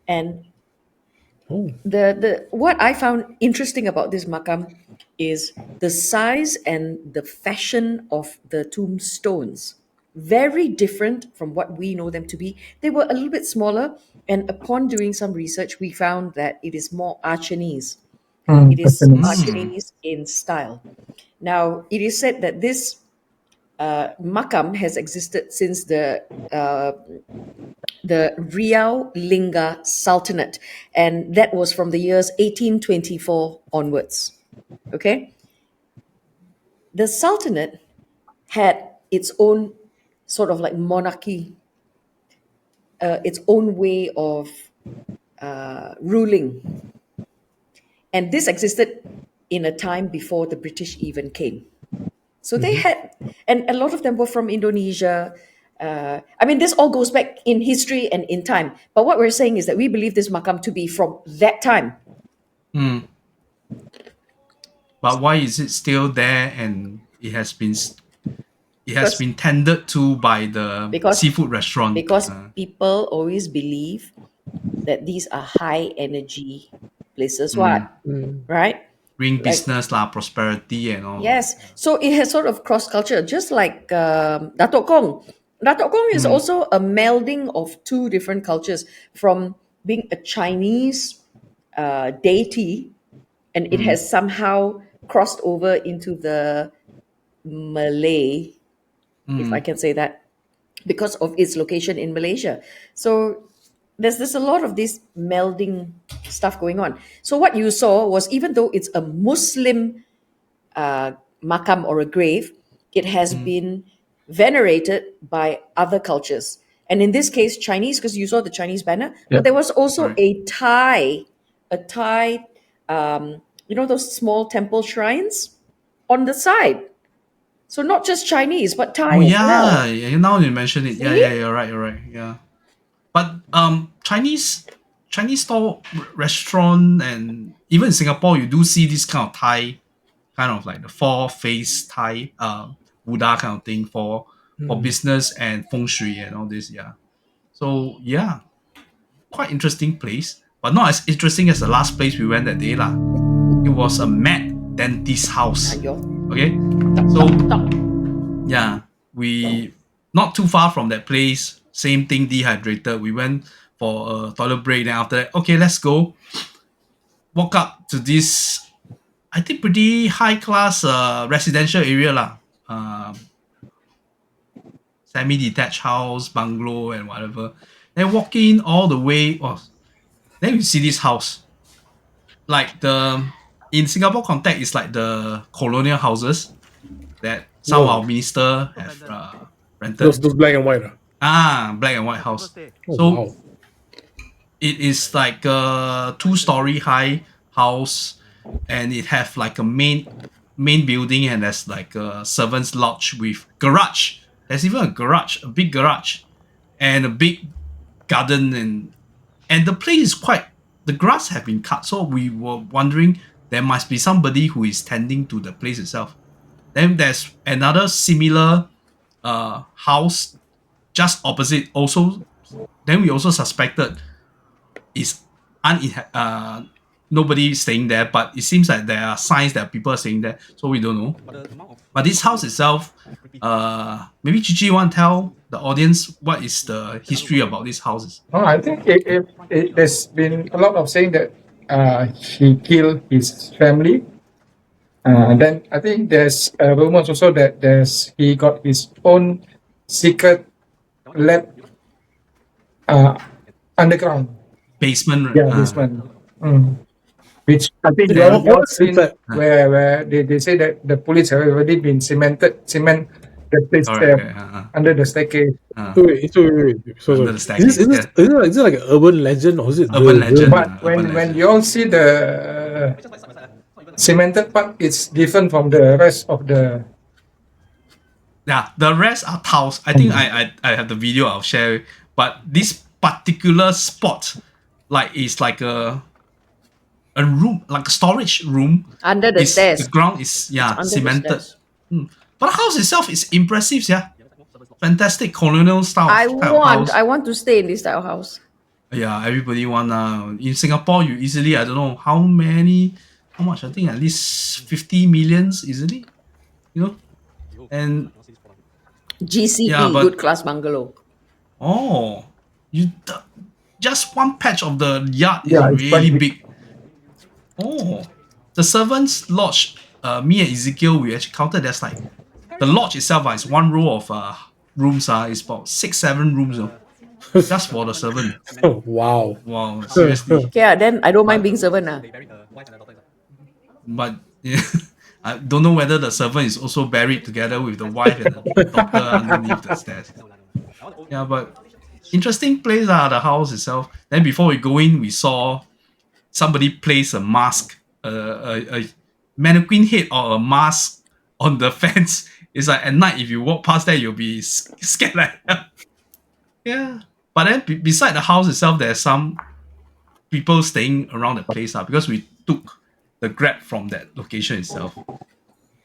And Oh, the what I found interesting about this makam is the size and the fashion of the tombstones. Very different from what we know them to be. They were a little bit smaller, and upon doing some research, we found that it is more Archanese. It is Archanese in style. Now, it is said that this makam has existed since the Riau Linga Sultanate, and that was from the years 1824 onwards. Okay? The Sultanate had its own sort of like monarchy, its own way of ruling. And this existed in a time before the British even came. So they had, and a lot of them were from Indonesia. I mean, this all goes back in history and in time. But what we're saying is that we believe this makam to be from that time. But why is it still there and it has been tended to by the Because- seafood restaurant? Because people always believe that these are high energy places. Right? bring business prosperity and all. Yes. So it has sort of cross culture, just like Datuk Kong. Datuk Kong is also a melding of two different cultures, from being a Chinese deity, and it has somehow crossed over into the Malay, if I can say that, because of its location in Malaysia. So there's a lot of this melding stuff going on. So what you saw was, even though it's a Muslim makam or a grave, it has been venerated by other cultures. And in this case, Chinese, because you saw the Chinese banner, but there was also a Thai, those small temple shrines on the side. So not just Chinese, but Thai Oh as yeah, well. yeah. Now you mention it. Yeah, See? yeah, you're right. Yeah, but Chinese stall restaurant, and even in Singapore, you do see this kind of Thai, kind of like the four face Thai Buddha kind of thing for business and feng shui and all this. Yeah, so yeah, quite interesting place, but not as interesting as the last place we went that day lah. It was a mad dentist house. Aiyo. Okay, so yeah, we not too far from that place. Same thing, dehydrated. We went for a toilet break. Then after that, okay, let's go. Walk up to this, I think, pretty high class residential area lah. Semi-detached house, bungalow, and whatever. Then walk in all the way. Oh, then we see this house. Like in Singapore context, it's like the colonial houses that some of our minister have rented. those black and white. Black and white house. Oh, So wow. it is like a 2-story high house, and it have like a main main building, and there's like a servant's lodge with garage. There's even a garage, a big garage, and a big garden, and the place is quite. The grass have been cut, so we were wondering there must be somebody who is tending to the place itself. Then there's another similar house just opposite. Also, then we also suspected is nobody staying there, but it seems like there are signs that people are staying there, so we don't know. But this house itself, maybe Cici want to tell the audience what is the history about these houses. I think there's been a lot of saying that he killed his family. Then I think there's rumors also that he got his own secret lab underground. Basement. Basement. Which I think Yeah, they all what's seen inside? where they say that the police have already been cement the place there under the staircase. Wait. So, Under the is staircase, it like an urban legend or is it Urban real? legend. But when you all see the cemented part, it's different from the rest of the. Yeah, the rest are tiles. I think I have the video I'll share. But this particular spot, like, is like a room, like a storage room. Under the stairs. The ground is Under the cemented. stairs. But the house itself is impressive, yeah. Fantastic colonial style. I type of house. want to stay in this type of house. Yeah, everybody want. In Singapore, you easily, I don't know how much. I think at least 50 millions easily. You know, and GCB, Yeah, but- good class bungalow. oh, just one patch of the yard is Yeah, it's really quite big. Oh, the servants' lodge. Me and Ezekiel, we actually counted. There's like the lodge itself is one row of rooms. It's about 6-7 rooms. Just for the servant. Wow. Wow, seriously. Okay, then I don't mind being servant. But yeah, I don't know whether the servant is also buried together with the wife and the daughter underneath the stairs. Yeah, but interesting place, the house itself. Then before we go in, we saw somebody place a mask, a mannequin head or a mask on the fence. It's like at night, if you walk past there, you'll be scared like hell. Yeah. But then beside the house itself, there's some people staying around the place because we took the grab from that location itself.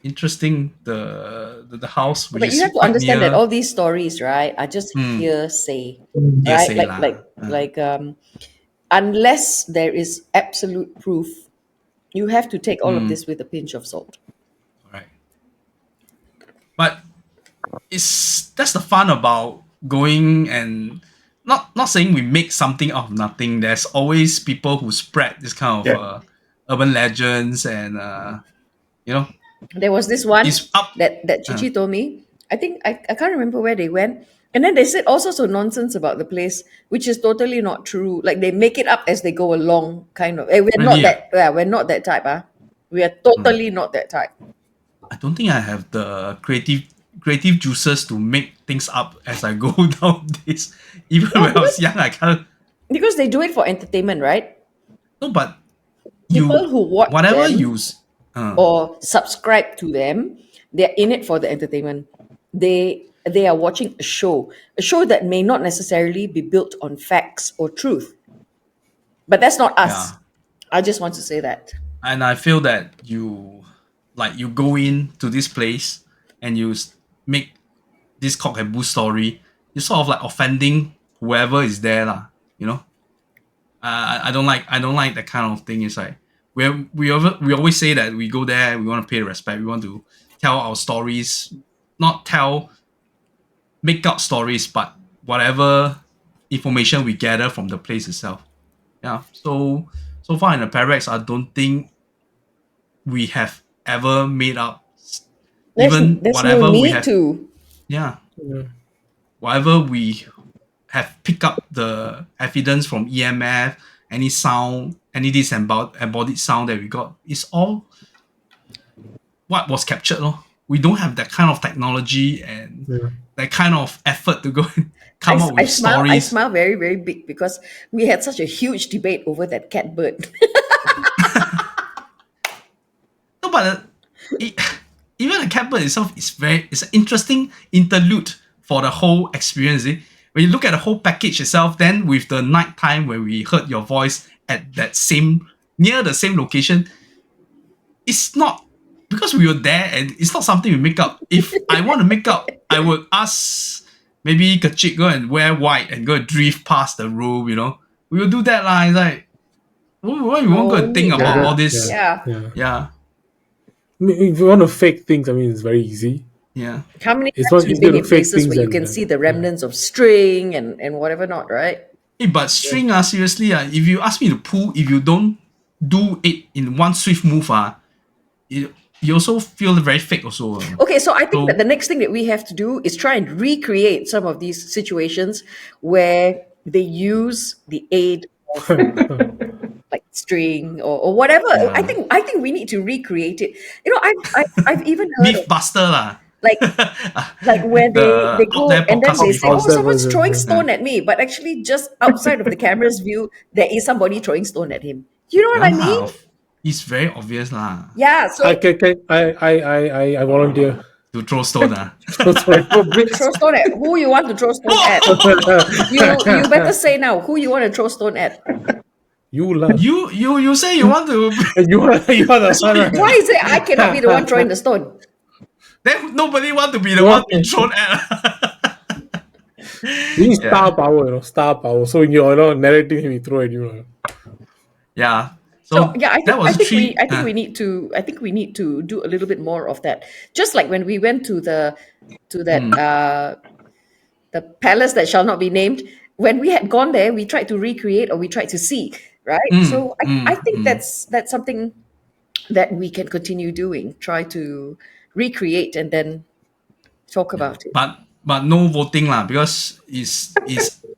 Interesting, the house. Which But is you have to quite understand near, that all these stories, right, are just hearsay, Hearsay right? lah. Like unless there is absolute proof, you have to take all of this with a pinch of salt. right. But that's the fun about going, and not saying we make something out of nothing. There's always people who spread this kind of urban legends, and There was this one it's up. that Cici told me. I think I can't remember where they went. And then they said all sorts of nonsense about the place, which is totally not true. Like they make it up as they go along, kind of. We're not Really? that. Yeah, we're not that type. We are totally not that type. I don't think I have the creative juices to make things up as I go down this. Even when I was young, I can't. Because they do it for entertainment, right? No, but People who watch whatever them you or subscribe to them, they're in it for the entertainment. They are watching a show that may not necessarily be built on facts or truth. But that's not us. Yeah. I just want to say that. And I feel that you go into this place and you make this cock and bull story, you're sort of like offending whoever is there, lah. You know, I don't like that kind of thing. It's like we always say that we go there, we want to pay respect, we want to tell our stories, not make up stories, but whatever information we gather from the place itself. Yeah. So far in the Parabex, I don't think we have ever made up There's whatever no we need have. to. Yeah. Whatever we have picked up the evidence from EMF, any sound, any disembodied sound that we got, it's all what was captured. We don't have that kind of technology and that kind of effort to go and come up with I stories. smile very, very big because we had such a huge debate over that cat bird. No, but even the catbird itself is it's an interesting interlude for the whole experience. When you look at the whole package itself, then with the night time where we heard your voice at that near the same location, it's not because we were there, and it's not something we make up. If I want to make up, I would ask maybe Kachik go and wear white and go and drift past the room, We will do that lah. It's like, why you won't go and think about all this? Yeah. If you want to fake things, it's very easy. Yeah. How many It's times not we've easier been to in fake places where things you can than- see the remnants of string and whatever not, right? But string, seriously, if you ask me to pull, if you don't do it in one swift move, you also feel very fake also. Okay, so I think that the next thing that we have to do is try and recreate some of these situations where they use the aid of like string or whatever. Yeah. I think we need to recreate it. I've even heard Beef of buster lah. like where The they go out there and then they podcast say, "Oh, beef someone's buster. throwing Yeah. stone at me," but actually just outside of the camera's view, there is somebody throwing stone at him. You know what I mean? It's very obvious lah. Yeah. So I volunteer. To throw stone throw stone at who you want to throw stone at. You better say now who you want to throw stone at. You lah. You say you want to. You are the one. Right? Why is it I cannot be the one throwing the stone? Then nobody want to be the one being thrown at. You need star power, star power. So when you're narrating him, he throw at you. Yeah. So yeah, I that was think we need to do a little bit more of that. Just like when we went to the palace that shall not be named. When we had gone there, we tried to recreate or we tried to see, right? So I think that's something that we can continue doing. Try to recreate and then talk about it. But no voting lah, because it's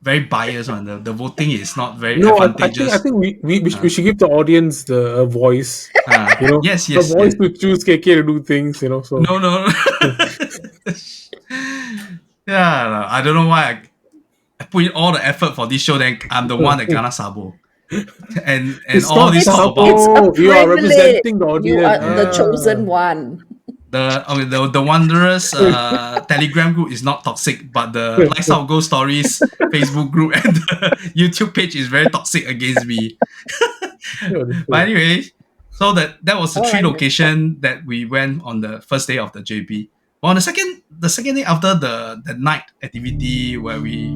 very biased one. The voting is not very No, advantageous. I think we should give the audience the voice. Yes. The voice to choose KK to do things. So No. Yeah, I don't know why I put in all the effort for this show. Then I'm the one that gonna sabo, and It's all not this talk sabo. about You are privilege. representing the You audience. are the chosen one. the Wanderers Telegram group is not toxic, but the Lights Out Go Stories Facebook group and the YouTube page is very toxic against me. But anyway, so that was the three location that we went on the first day of the JB. On the second day after the night activity where we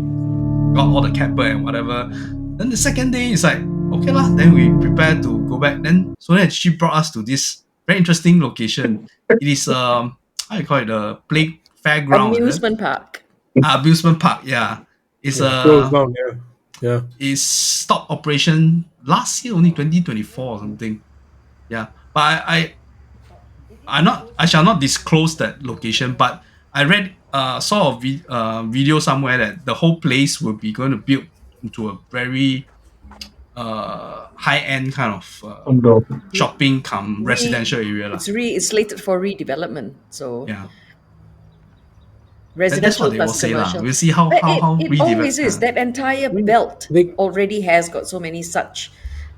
got all the camper and whatever, then the second day is like, okay lah, then we prepare to go back. Then Sonia and Cici brought us to this very interesting location. It is how you call it, the play fairground. Amusement park. Amusement park, yeah. It's Closed down, yeah. It's stopped operation last year, only 2024 or something. Yeah, but I shall not disclose that location, but I read saw a video somewhere that the whole place will be going to build into a very high-end kind of shopping come residential area. It's slated for redevelopment. So Yeah. residential That's what they will plus say lah. commercial. We'll see how It always redevelop. is. That entire belt they- already has got so many such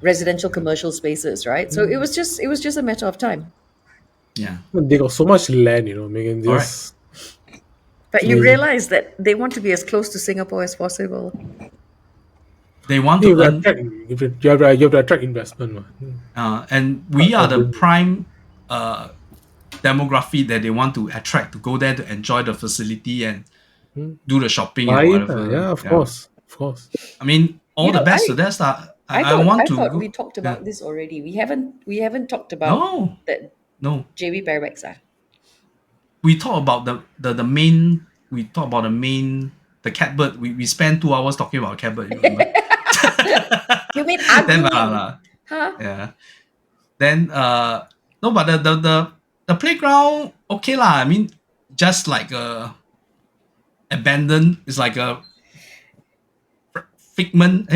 residential commercial spaces, right? So it was just a matter of time. Yeah. They got so much land, Megan. Just But you realize that they want to be as close to Singapore as possible. They want you to have earn, to attract investment. and we are the prime demography that they want to attract to go there to enjoy the facility and do the shopping and whatever. Yeah, of course. I mean, all You the know, best to that stuff. I thought go. we talked about this already. We haven't talked about No, that no. JB Parabex. We talk about the main. We talk about the catbird. We spent 2 hours talking about catbird. You remember? You mean Then Adi? Huh? yeah. Then no, but the playground okay lah. I mean, just like abandoned. It's like a figment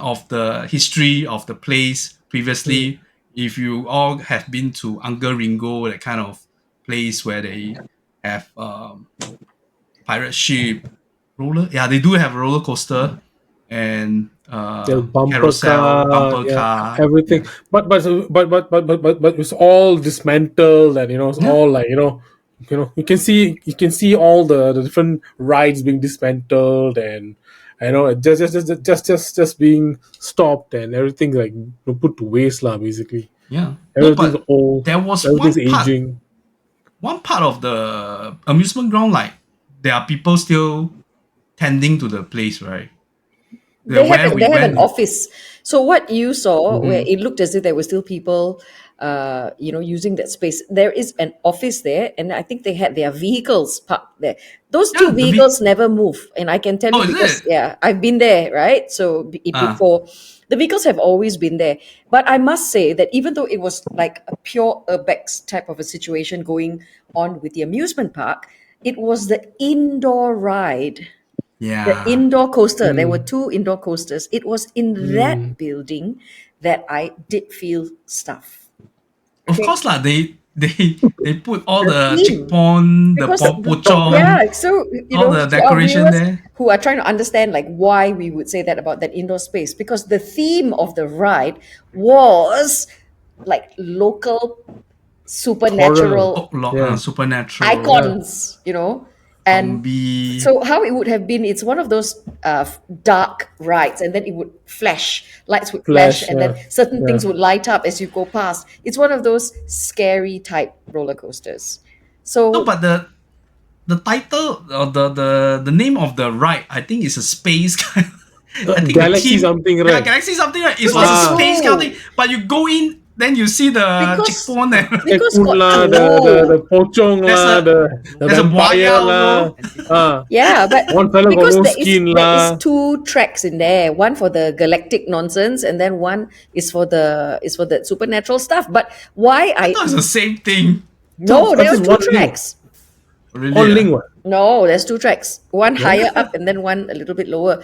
of the history of the place previously. If you all have been to Angkor Ringo, that kind of place where they have pirate ship, they do have a roller coaster. and The bumper carousel, car, bumper yeah, car, everything. yeah. But it's all dismantled, and it's all like you can see all the different rides being dismantled, and it just being stopped, and everything like put to waste lah, basically. Yeah. No, Everything's but old. there was Everything's aging. one part of the amusement ground, like there are people still tending to the place, right? They have an office. So what you saw, where Mm-hmm. it looked as if there were still people, using that space, there is an office there, and I think they had their vehicles parked there. Those two Yeah, vehicles never move, and I can tell you is because it? I've been there, right? So before, the vehicles have always been there. But I must say that even though it was like a pure urbex type of a situation going on with the amusement park, it was the indoor ride. The Yeah. indoor coaster. There were two indoor coasters. It was in that building that I did feel stuff. Of course lah, they put all the theme. chick pond, the Because pocong, so all the to our decoration viewers there. who are trying to understand like why we would say that about that indoor space, because the theme of the ride was like local supernatural Supernatural icons, and zombie. so how it would have been, it's one of those dark rides, and then it would lights would flash, and then certain things would light up as you go past. It's one of those scary type roller coasters. So No, but the title or the name of the ride, I think is a space kind. I think Galaxy something, right? Yeah, Galaxy something, right? It was a space kind of thing. But you go in, then you see the chick pond and because the pocong lah, the there's a vampire buaya lah. yeah, but One fella got because no there skin is lah. two tracks in there. One for the galactic nonsense, and then one is for the supernatural stuff. But why I thought it's the same thing. no, there That's were one two link. tracks. Really? All link what? No, there's two tracks. One higher up and then one a little bit lower.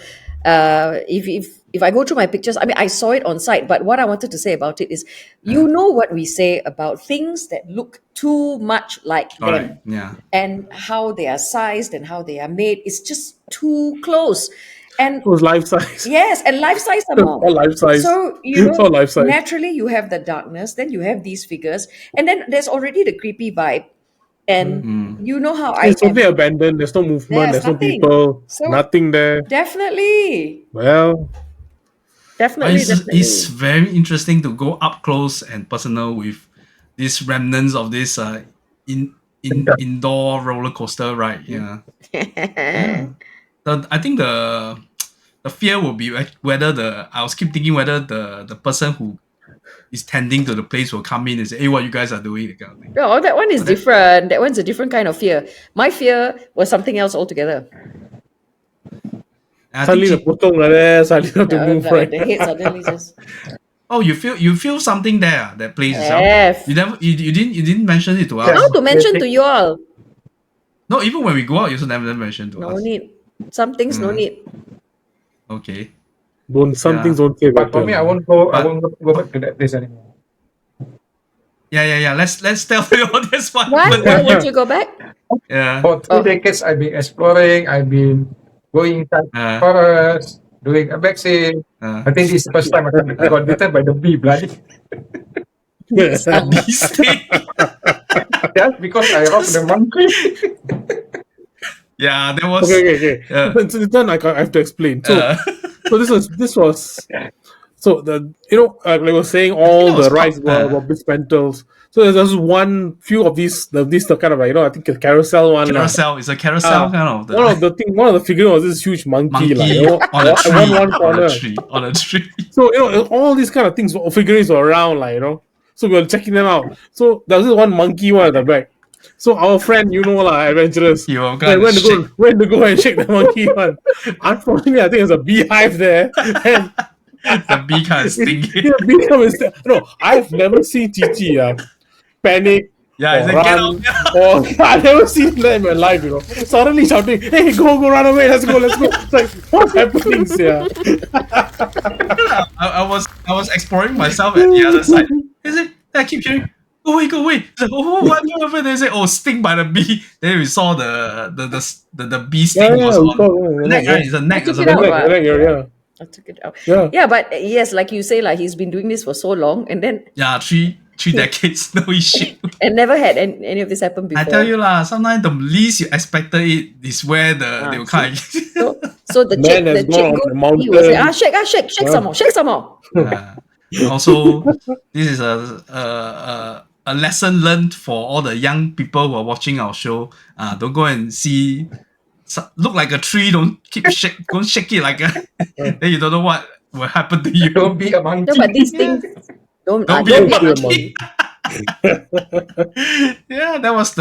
If I go through my pictures, I mean, I saw it on site, but what I wanted to say about it is, you know what we say about things that look too much like them, Alright, yeah. and how they are sized and how they are made. It's just too close. And It was life size. yes, and life size some more. All life size. So It's all life size. naturally you have the darkness, then you have these figures, and then there's already the creepy vibe. And you know how I It's totally abandoned. There's no movement. There's There's no nothing. people. So- Nothing there. definitely, Well, definitely. It's very interesting to go up close and personal with these remnants of this indoor roller coaster ride. Yeah. I think the fear will be whether I was keep thinking whether the person who is tending to the place will come in and say, "Hey, what you guys are doing?" That kind of thing. No, that one is different. That one's a different kind of fear. My fear was something else altogether. And I suddenly the think potong like that, suddenly have to move right. The head suddenly just. you feel something there, that place Yes. itself. You didn't mention it to us. How to mention to you all? No, even when we go out, you also never mention to No us. need. Some things no need. Okay. Some Yeah. things don't say But for better. me, I won't go back to that place anymore. Yeah. Let's tell you all this one. Why would you go back? Yeah. For 3 decades, I've been exploring. I've been going inside Uh, forest, doing abexing. I think this is the first time I got bitten by the bee, bloody. Yes. These things. Just because I robbed the monkey. Yeah, there was. Okay. Yeah. So this one I have to explain. So, Uh, so this was. So like I was saying, all it was the rides called, were dismantles. So there's few of these the kind of like I think a carousel one. carousel. It's a carousel kind of. One of the figure was this huge monkey, monkey like, on a tree. one corner. On a tree. So all these kind of things, figurines were around, like So we were checking them out. So there was this one monkey one at the back. So our friend, adventurous, You were like, gonna went to go and shake the monkey one. Unfortunately, I think there's a beehive there, and the bee kind of stinky. I've never seen Cici panic. Yeah, it's or like, get run, out. or I've never seen that in my life, Suddenly shouting, "Hey, go, run away, let's go." It's like, what's happening here? I was exploring myself at the other side. I keep hearing, go away. What happened? They say, sting by the bee. Then we saw the bee sting was on the neck, right? It's a neck or Check it out, something. right? Yeah. I took it out. Yeah. Yeah, but yes, like you say, like he's been doing this for so long, and then Yeah, three decades, no issue. and never had any of this happen before. I tell you lah, sometimes the least you expected it is where they will kind. So the Man has gone on the mountain. was like, shake Yeah. some more. Also, this is a lesson learned for all the young people who are watching our show. Don't go and see look like a tree. Don't shake it like a. Then you don't know what will happen to you. Don't be a monkey. No, but these things don't Don't be be a a monkey. Yeah, that was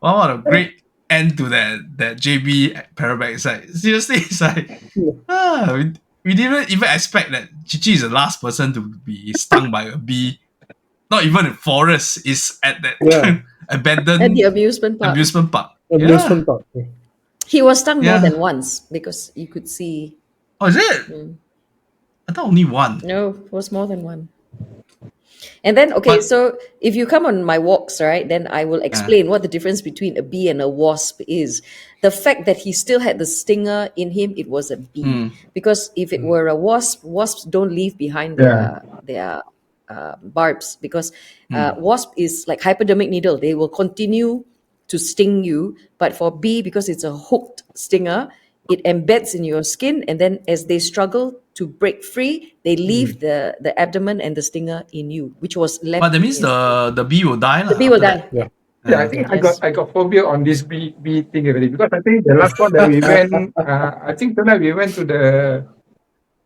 what a great end to that JB Parabex. Like seriously, it's like we didn't even expect that Cici is the last person to be stung by a bee. Not even in forest. Is at that abandoned at the amusement park. amusement park. Amusement park. He was stung more Yeah. than once because you could see. Oh, is it? I thought only one. No, it was more than one. And then, okay, But- so if you come on my walks, right, then I will explain what the difference between a bee and a wasp is. The fact that he still had the stinger in him, it was a bee. Because if it were a wasp, wasps don't leave behind their barbs, because wasp is like hypodermic needle. They will continue to sting you, but for bee, because it's a hooked stinger, it embeds in your skin, and then as they struggle to break free, they leave the abdomen and the stinger in you, which was left. But that means the bee will die. the bee will die. Yeah. Yeah, I think Yes. I got phobia on this bee thing already, because I think the last one that we went, I think tonight we went to the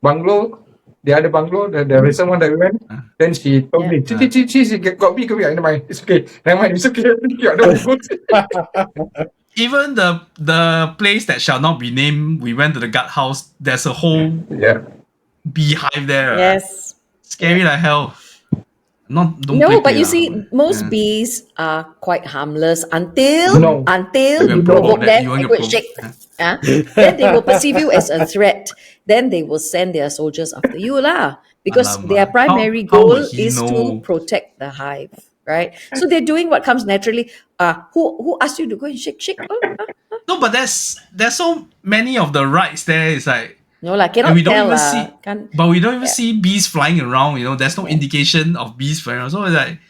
bungalow, the other bungalow, the recent one that we went. Then she told me, Cici, got bee, never mind, it's okay, it's okay. I don't go. Even the place that shall not be named, we went to the gut house. There's a whole beehive there. Yes. Scary like hell. Don't No, play but you lah. see, most bees are quite harmless until No. you provoke them You and want to go and shake. Then they will perceive you as a threat. Then they will send their soldiers after you lah. Because Alamak. their primary How goal would he is know? to protect the hive, right? So they're doing what comes naturally. Who asked you to go and shake? No, but there's so many of the rides there. It's like, No lah, and cannot we don't tell even lah. see, but we don't even see bees flying around. There's no indication of bees flying around. So it's like,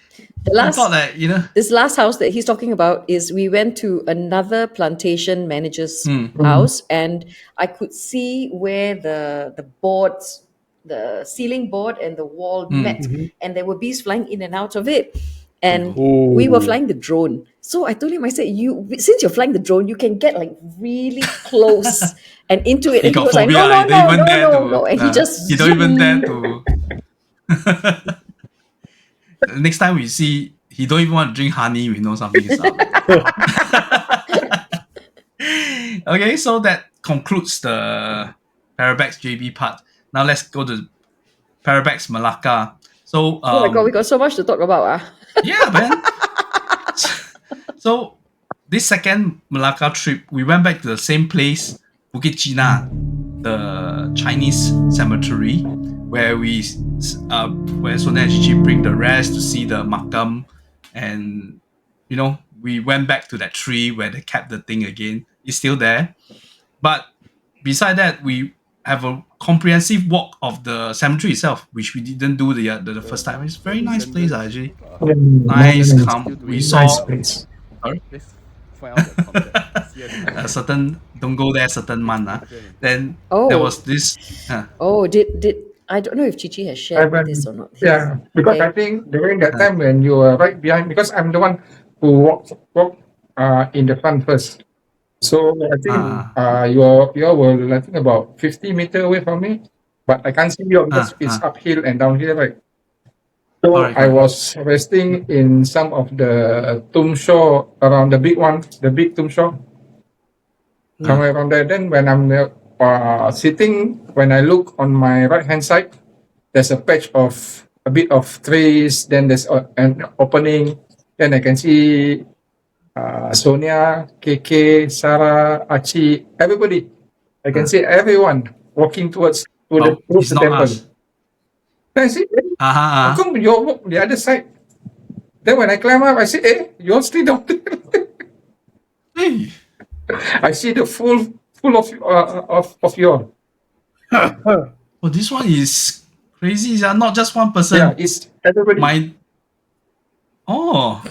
The I last thought that this last house that he's talking about is we went to another plantation manager's Hmm. house, and I could see where the boards, the ceiling board and the wall Hmm. met, and there were bees flying in and out of it. And we were flying the drone. So I told him, I said, since you're flying the drone, you can get like really close and into it. he And he got was like, phobia. He don't even dare to. no. And he just he don't even dare zoomed. to. Next time we see, he don't even want to drink honey. We know something is up. Okay, so that concludes the Parabex JB part. Now let's go to Parabex Melaka. So Oh my God, we got so much to talk about. yeah, man. So this second Melaka trip, we went back to the same place, Bukit Cina, the Chinese cemetery, where where Sonia and Cici bring the rest to see the Makam, and we went back to that tree where they kept the thing again. It's still there, but beside that, we have a comprehensive walk of the cemetery itself, which we didn't do the first time. It's a very nice place actually. Nice, calm. We saw place. Let's find out the contact. a certain, don't go there certain month. Then Oh. there was this. Oh, did I don't know if Cici has shared this or not. Yeah, because Okay. I think during that time when you were right behind, because I'm the one who walked in the front first. So I think you all were, I think, about 50 meters away from me, but I can't see you because it's uphill and downhill, right? So Alright, I was resting in some of the tombstone around the big tombstone, somewhere around there. Then when I'm sitting, when I look on my right hand side, there's a patch of a bit of trees. Then there's an opening. Then I can see Sonia, KK, Sarah, Achi, everybody. I can see everyone walking towards the It's not temple. us. Then I see, how come you all walk the other side? Then when I climb up, I say, you all still down there. Hey, I see the full of you all. Oh, this one is crazy. Not just one person. Yeah, it's everybody. Oh.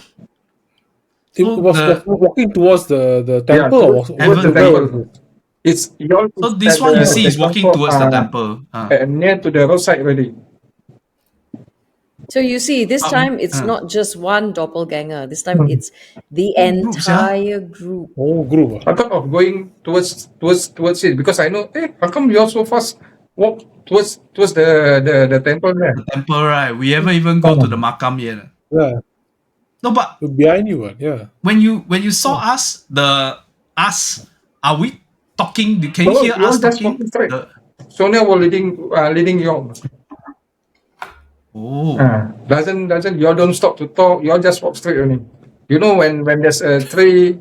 It was walking towards the temple, or was towards the temple. It's so this one you see is walking towards the temple. Near to the roadside already. So you see, this time it's not just one doppelganger. This time it's the entire group. Oh, group. I thought of going towards it because I know, how come you all so fast walk towards the temple there? The temple, right? We haven't even go to the Makam yet. Yeah. No, but behind you, yeah. When you saw us, are we talking? Can you hear us talking? Sonia was leading you all. Oh. Doesn't you all don't stop to talk, you all just walk straight only. You know when there's a tree,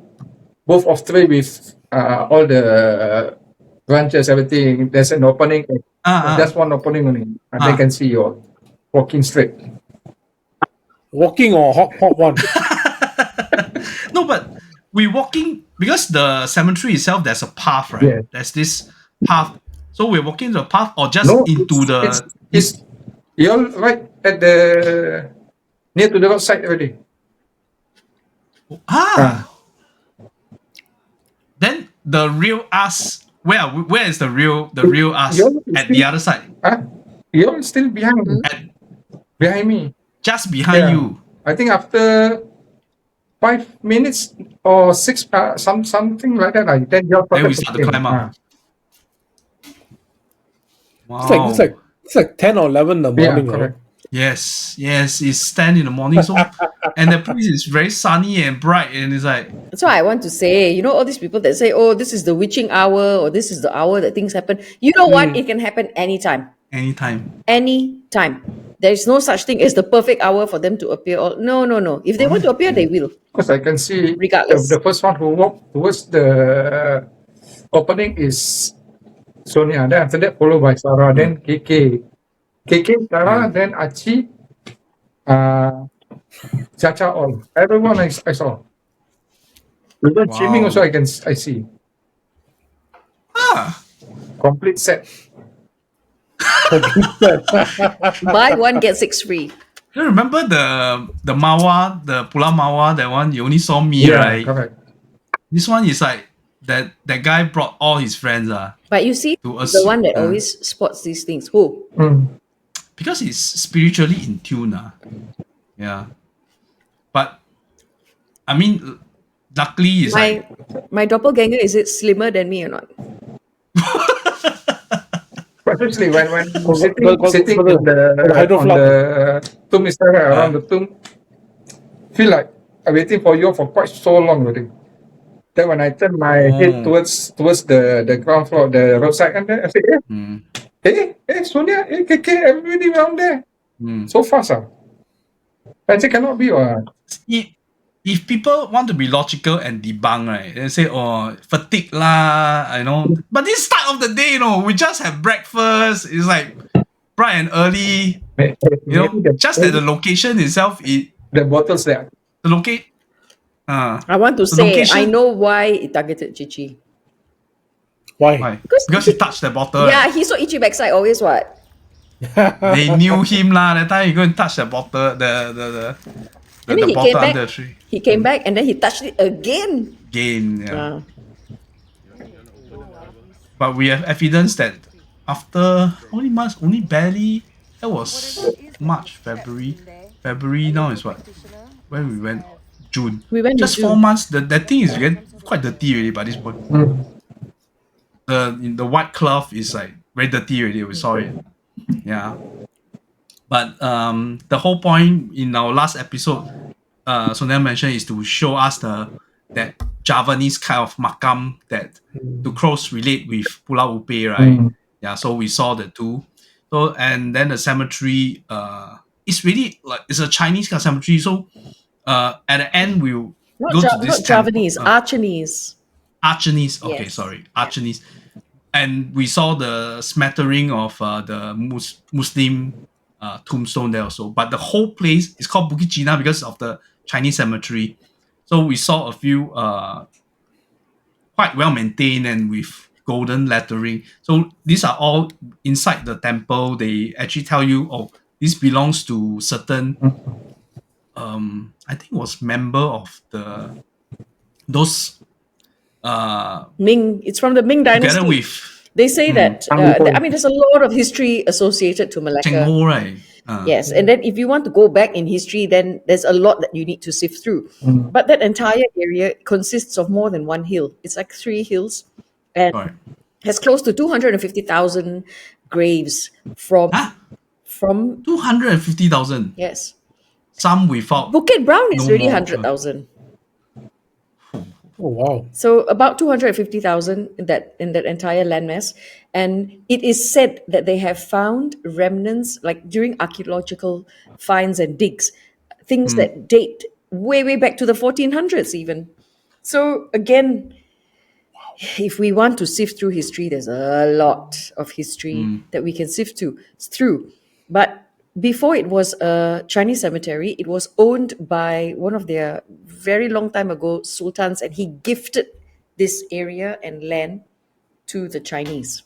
both of tree with all the branches, everything, there's an opening. Just one opening only. And they can see you all walking straight. Walking or hop one? No, but we walking because the cemetery itself, there's a path, right? Yeah. There's this path. So we're walking the path or just into the... It's you're right at the near to the roadside already. Then the real us, where is the real us at the other side? You're still behind me. Just behind you. I think after 5 minutes or 6, something like that. Then we start to climb up. Wow. It's like 10 or 11 in the morning. Yeah, correct. Yes, it's 10 in the morning. So, and the place is very sunny and bright, and it's like... That's why I want to say, you know, all these people that say, oh, this is the witching hour, or this is the hour that things happen. You know what? It can happen anytime. Anytime. There is no such thing as the perfect hour for them to appear. No. If they want to appear, they will. Because I can see regardless. The first one who walked towards the opening is Sonia. Then after that, followed by Sarah. Then KK, Sarah. Then Achi, Chacha. All everyone I saw. Even Chiming also I see. Complete set. Buy one, get 6 free. You remember the Mawa, the Pulau Mawa, that one? You only saw me, right? Correct. This one is like that guy brought all his friends. But you see, the one that always spots these things. Who? Because he's spiritually in tune. Yeah. But, I mean, luckily it's my doppelganger, is it slimmer than me or not? Especially when sitting on the tomb, around the tomb, feel like I'm waiting for you for quite so long already. Then when I turn my head towards the ground floor, the roadside, and then I say, hey, Sonia, hey, KK, everybody around there. So fast. I say, cannot be. If people want to be logical and debunk, right, they say, fatigue lah, you know. But this start of the day, you know, we just have breakfast. It's like bright and early. You know, just that the location itself, the bottles there. The locate. I want to say, location, I know why it targeted Cici. Why? Because he touched the bottle. Yeah, right? He saw itchy backside always. What? They knew him lah. That time he go and touch the bottle, the bottle under the tree. He came back and then he touched it again. Yeah. But we have evidence that after only barely, that was March, February now is what? When we went? June. We went just 4 months. That thing is getting quite dirty already by this point. The white cloth is like very dirty already. We saw it. Yeah. But the whole point in our last episode, Sonia mentioned, is to show us that Javanese kind of makam that to cross relate with Pulau Upe, right? Yeah, so we saw the two. So and then the cemetery, it's really like it's a Chinese kind of cemetery. So at the end we'll go to this not Javanese, Archanese. Archanese, okay, Yes. sorry, Archanese. And we saw the smattering of the Muslim tombstone there also. But the whole place is called Bukit Cina because of the Chinese cemetery. So we saw a few quite well maintained and with golden lettering. So these are all inside the temple. They actually tell you, oh, this belongs to certain I think it was member of those Ming, it's from the Ming dynasty. together with They say that, I mean, there's a lot of history associated to Cheng Malacca. Ho, right? Yes, and then if you want to go back in history, then there's a lot that you need to sift through. But that entire area consists of more than one hill. It's like 3 hills, and Right. has close to 250,000 graves from Huh? from 250,000. yes. Some without. Bukit Brown is No really more. 100,000. Oh wow. So about 250,000 in that entire landmass, and it is said that they have found remnants like during archaeological finds and digs, things that date way back to the 1400s even. So again, if we want to sift through history, there's a lot of history that we can sift through. But before it was a Chinese cemetery, it was owned by one of their very long time ago sultans, and he gifted this area and land to the Chinese.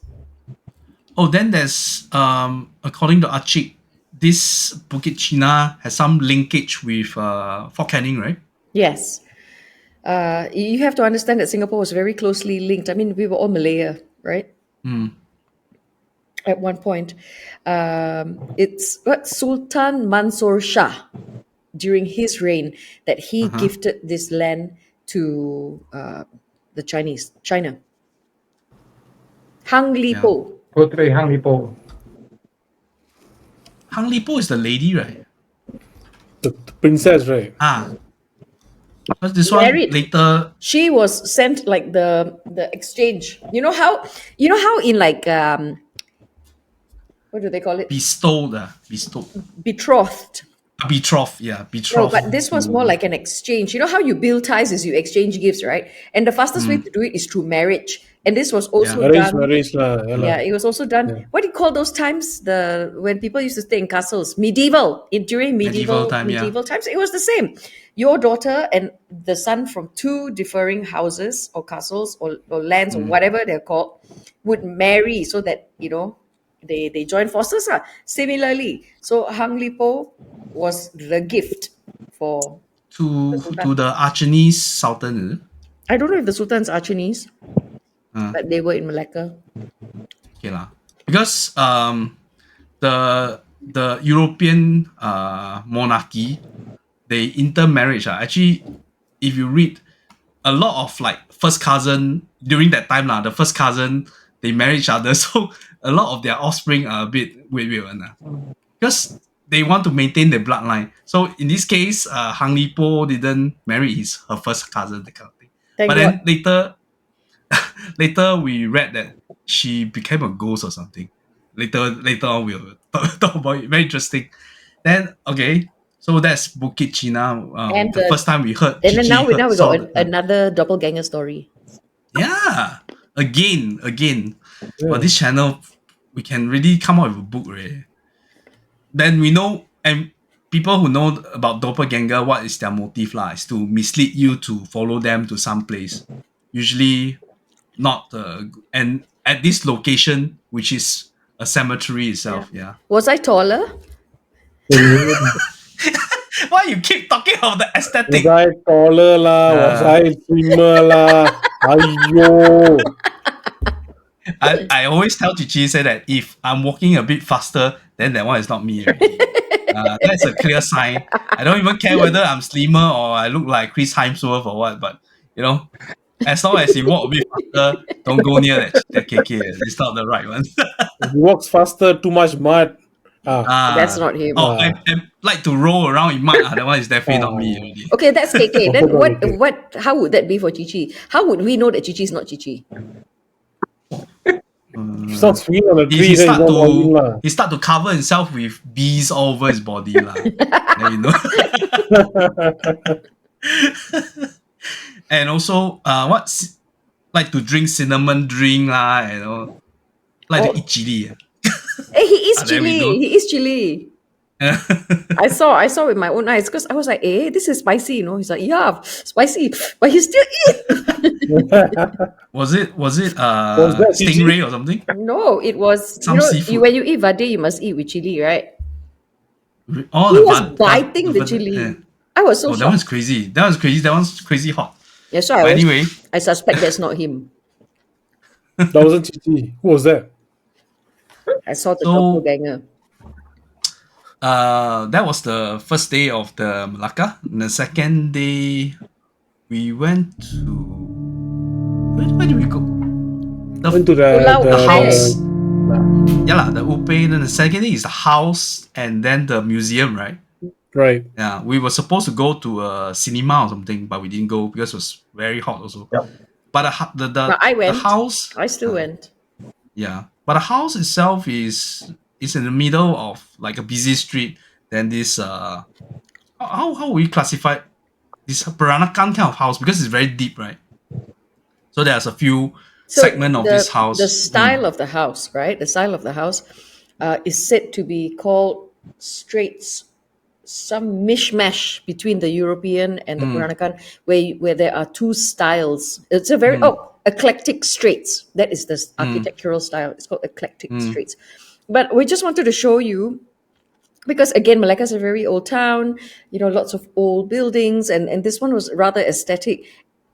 Oh, then there's according to Archie, this Bukit Cina has some linkage with Fort Canning, right? Yes. You have to understand that Singapore was very closely linked. I mean, we were all Malaya, right? At one point. It's what Sultan Mansur Shah, during his reign, that he gifted this land to the China. Hang Li Po. Putri Hang Lipo. Hang Lipo is the lady, right? The princess, right? But this Married. one later. She was sent like the exchange. You know how in like what do they call it? Bestowed. Betrothed. Betrothed, yeah. No, Betrothed. but this was more like an exchange. You know how you build ties is you exchange gifts, right? And the fastest way to do it is through marriage. And this was also done. Marriage lah. Yeah, it was also done. Yeah. What do you call those times? When people used to stay in castles, during medieval times, it was the same. Your daughter and the son from 2 differing houses or castles or lands or whatever they're called would marry, so that they join forces. Similarly, so Hang Lipo was the gift for to the Archanese Sultan, is it? I don't know if the sultans are Chinese, but they were in Malacca. Okay lah. Because the European monarchy, they intermarriage. Actually, if you read a lot of like first cousin during that time the first cousin, they marry each other, so a lot of their offspring are a bit weird because they want to maintain their bloodline. So in this case, Hang Lipo didn't marry her first cousin, that kind of thing. Then later we read that she became a ghost or something. Later on we'll talk about it. Very interesting. Then so that's Bukit Cina. And the first time we heard. And then now we saw got another doppelganger story. Yeah, again. But this channel, we can really come out with a book, right? Then we know, and people who know about doppelganger, what is their motive is to mislead you to follow them to some place. Usually not, and at this location, which is a cemetery itself, yeah. Was I taller? Why you keep talking about the aesthetic? Was I taller lah? Was I slimmer lah? Aiyo. I always tell Cici, say that if I'm walking a bit faster, then that one is not me already. That's a clear sign. I don't even care whether I'm slimmer or I look like Chris Hemsworth or what, but as long as you walk a bit faster, don't go near that KK. It's not the right one. If he walks faster, too much mud. That's not him. I like to roll around in mud. That one is definitely not me already. Okay, that's KK. Then what? How would that be for Cici? How would we know that Cici is not Cici? He's not swinging on a tree. He start to cover himself with bees all over his body lah. Then you know. And also, like to drink cinnamon drink lah, like to eat chili. Hey, he is chili. He is chili. I saw with my own eyes because I was like, this is spicy, you know. He's like, yeah, spicy, but he still eat. Was it Was that stingray or something? No, it was, Some seafood. when you eat vade, you must eat with chili, right? Oh, He the was vad- biting the vad- chili. yeah. I was so Oh, that shocked. one's crazy. That one's crazy hot. Yeah, so But anyway, I suspect that's not him. That wasn't Cici. Who was that? I saw the So- doppelganger. that was the first day of the Melaka. And the second day, we went to where did we go? Went to Pulau The Upay. house. Yeah, lah, the Upay. Then the second day is the house, and then the museum, right? Right. Yeah, we were supposed to go to a cinema or something, but we didn't go because it was very hot also. Yep. But the I went. the house, I still went. yeah, but the house itself is in the middle of like a busy street. Then this how we classify this Peranakan kind of house because it's very deep, right? So there's a few segment of this house. The style of the house, right? The style of the house is said to be called Straits, some mishmash between the European and the Peranakan, where there are two styles. It's a very eclectic Straits. That is the architectural style. It's called eclectic Straits. But we just wanted to show you, because again, Melaka is a very old town, lots of old buildings, and this one was rather aesthetic.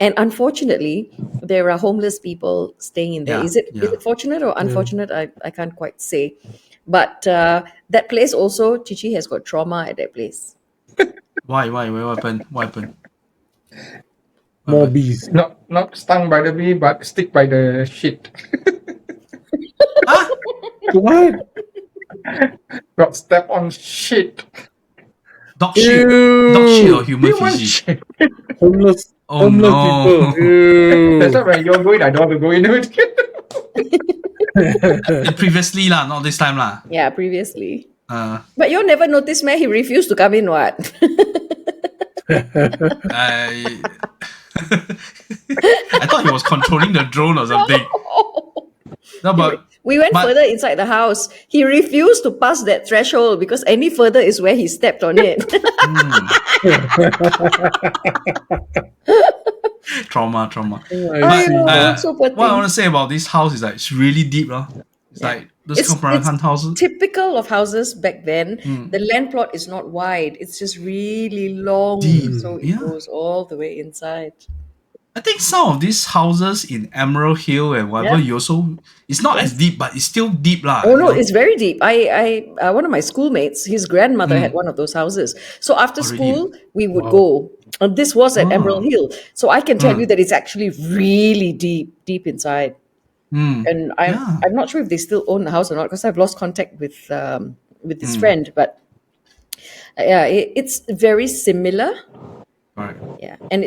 And unfortunately, there are homeless people staying in there. Yeah, Is it fortunate or unfortunate? I can't quite say. But that place also, Cici has got trauma at that place. Why? What happened? More bees. Not stung by the bee, but stick by the shit. What? Got stepped on shit. Dog shit or human Human feces? shit. Homeless. Oh homeless no! people. Ew. That's why when you're going, I don't want to go into it. Previously lah, not this time lah. Yeah, previously. Uh, But you never noticed, man, he refused to come in, what? I I thought he was controlling the drone or something. No, but We went But- further inside the house. He refused to pass that threshold because any further is where he stepped on it. trauma. I see. Aiyo, so poor What I thing. want to say about this house is like it's really deep, It's like those It's- Peranakan houses. Typical of houses back then, the land plot is not wide. It's just really long. Deep, So it yeah. goes all the way inside. I think some of these houses in Emerald Hill and whatever, it's not as deep, but it's still deep lah. Oh no, it's very deep. I one of my schoolmates, his grandmother had one of those houses. So after Already? school, we would go. And this was at Emerald Hill. So I can tell you that it's actually really deep inside. And I'm not sure if they still own the house or not because I've lost contact with this friend. But yeah, it's very similar. Right. Yeah, and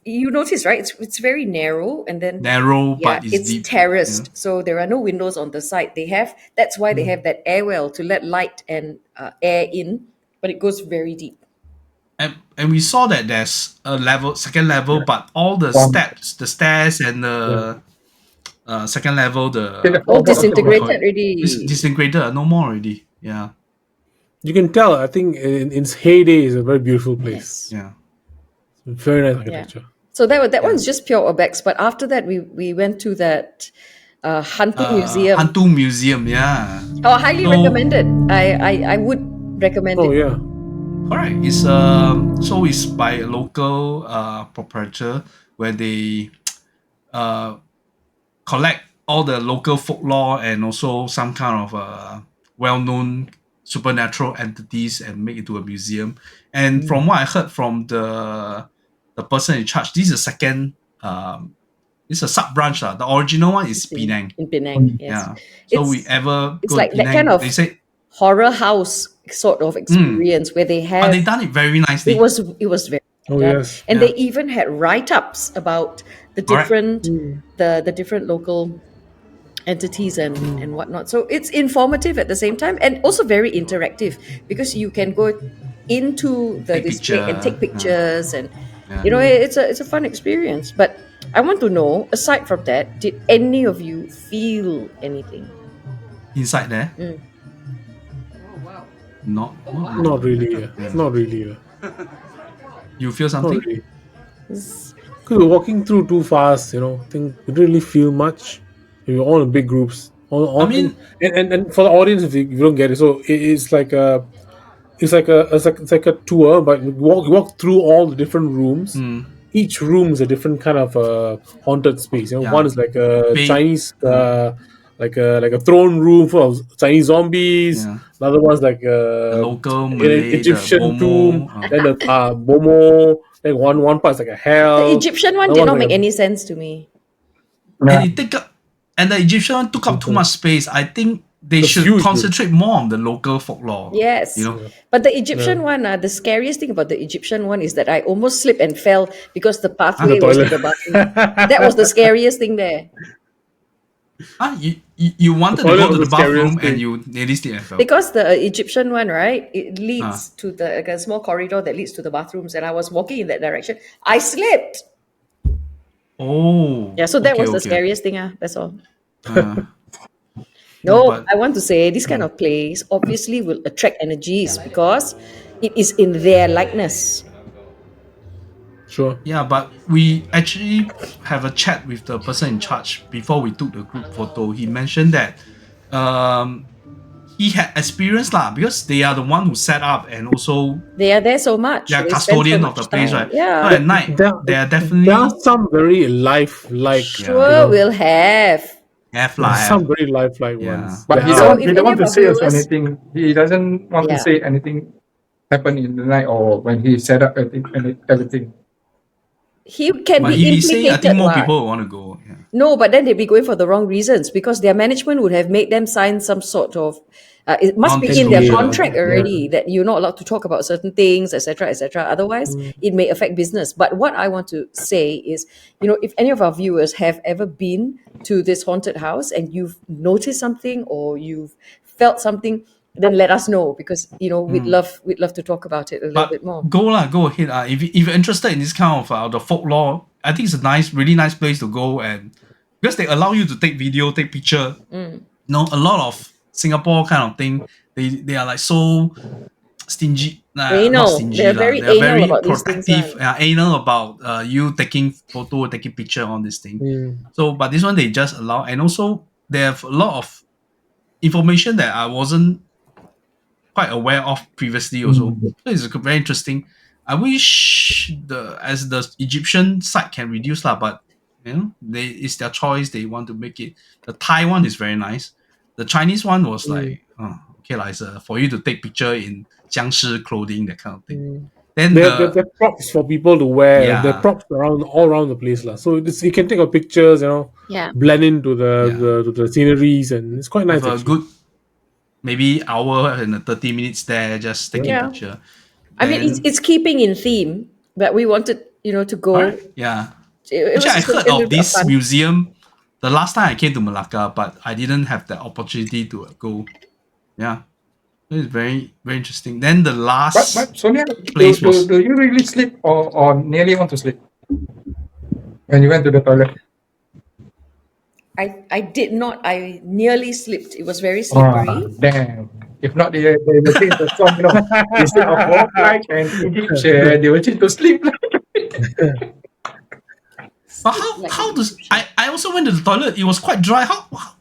you notice, right? It's very narrow, and then Narrow, but it's deep. terraced, so there are no windows on the side. That's why they have that air well to let light and air in, but it goes very deep. And we saw that there's a second level, but all the the stairs and the second level, All disintegrated already. disintegrated, no more already. Yeah. You can tell, I think in its heyday is a very beautiful place. Yeah. Very nice architecture. So that one's just pure Urbex. But after that, we went to that Hantu Museum. Hantu Museum, yeah. Oh, highly recommended. I would recommend Oh it. yeah. Correct. It's it's by a local proprietor where they collect all the local folklore and also some kind of well-known supernatural entities and make it to a museum. And from what I heard from the person in charge, this is a second. It's a sub branch. The original one is Penang. In Penang, yes. Yeah. So we ever it's go like to that Penang, kind of they say, horror house sort of experience where they but have. they done it very nicely. It was very Oh done. yes. And Yeah. they even had write-ups about the Correct. different the different local entities and whatnot. So it's informative at the same time and also very interactive because you can go into the Take display and picture, take pictures and Yeah. it's a fun experience. But I want to know, aside from that, did any of you feel anything? Inside there. Oh wow. Not Not really. Not really. You feel Not something? really. Because we're walking through too fast, you know. I think we didn't really feel much. We were all in big groups. I mean, And for the audience, if you don't get it, so it's like a tour, but we walk through all the different rooms. Each room is a different kind of haunted space. You know, Yeah. one is like a Big. Chinese, like a throne room full of Chinese zombies. Yeah. Another one's like the a local an Malay, Egyptian the Bomo, tomb. Then the Bomo. Then one part's like a hell. The Egyptian one Another did not one's like make any sense to me. and the Egyptian one took up too much space. I think they It's should huge, concentrate more on the local folklore. Yes. You know, But the Egyptian one, the scariest thing about the Egyptian one is that I almost slipped and fell because the pathway The was to toilet. the bathroom. That was the scariest thing there. you wanted to toilet go to was the the scariest bathroom thing. and you nearly slipped and fell. Because the Egyptian one, right, it leads to like a small corridor that leads to the bathrooms, and I was walking in that direction. I slipped. Oh. Yeah, so that was the okay. scariest thing. That's all. Uh, No, but- I want to say this kind of place obviously will attract energies because it is in their likeness. Sure. Yeah, but we actually have a chat with the person in charge before we took the group photo. He mentioned that he had experience because they are the one who set up and also They are there so much. they are They spend custodian so of the much place, time. right? Yeah. So at night, they are definitely There are some very lifelike. Sure, we'll have. have Some very lifelike Yeah. ones. But he Yeah. So don't, if he don't want any to of say our us viewers- anything. He doesn't want to Yeah. say anything happen in the night or when he set up everything. He can But if be he say, I implicated. think more what? people will want to go. Yeah. No, but then they'd be going for the wrong reasons because their management would have made them sign some sort of. It must be in their Non-disclosure. contract already that you're not allowed to talk about certain things, etc., etc. Otherwise, it may affect business. But what I want to say is, if any of our viewers have ever been to this haunted house and you've noticed something or you've felt something, then let us know because we'd love to talk about it a little But bit more. go ahead. If you're interested in this kind of the folklore, I think it's a really nice place to go, and because they allow you to take video, take picture. A lot of Singapore kind of thing, they are like so stingy. Anal. Not stingy. They're very anal about these things, protective. Anal about you taking photo, taking picture on this thing. So, but this one they just allow, and also they have a lot of information that I wasn't quite aware of previously also. So it's very interesting. I wish the Egyptian side can reduce but it's their choice. They want to make it. The Thai one is very nice. The Chinese one was like it's for you to take picture in 僵尸 clothing, that kind of thing. Then They're props for people to wear. Yeah. They're props all around the place So you can take a pictures, Yeah. blend into the sceneries, and it's quite nice. have a actually. good maybe hour and 30 minutes there just taking Yeah. picture. I mean, Then- it's keeping in theme, but we wanted, to go. Yeah. It was Actually, I just a heard little of bit this fun. museum the last time I came to Melaka, but I didn't have the opportunity to go. Yeah. It's very, very interesting. Then the last But Sonia, place was do you really sleep or nearly want to sleep when you went to the toilet? I did not. I nearly slipped. It was very Ah, slippery. damn. If not, they will change the song, instead of walk like and Egyptian, they will change to sleep like. but how does I also went to the toilet, it was quite dry.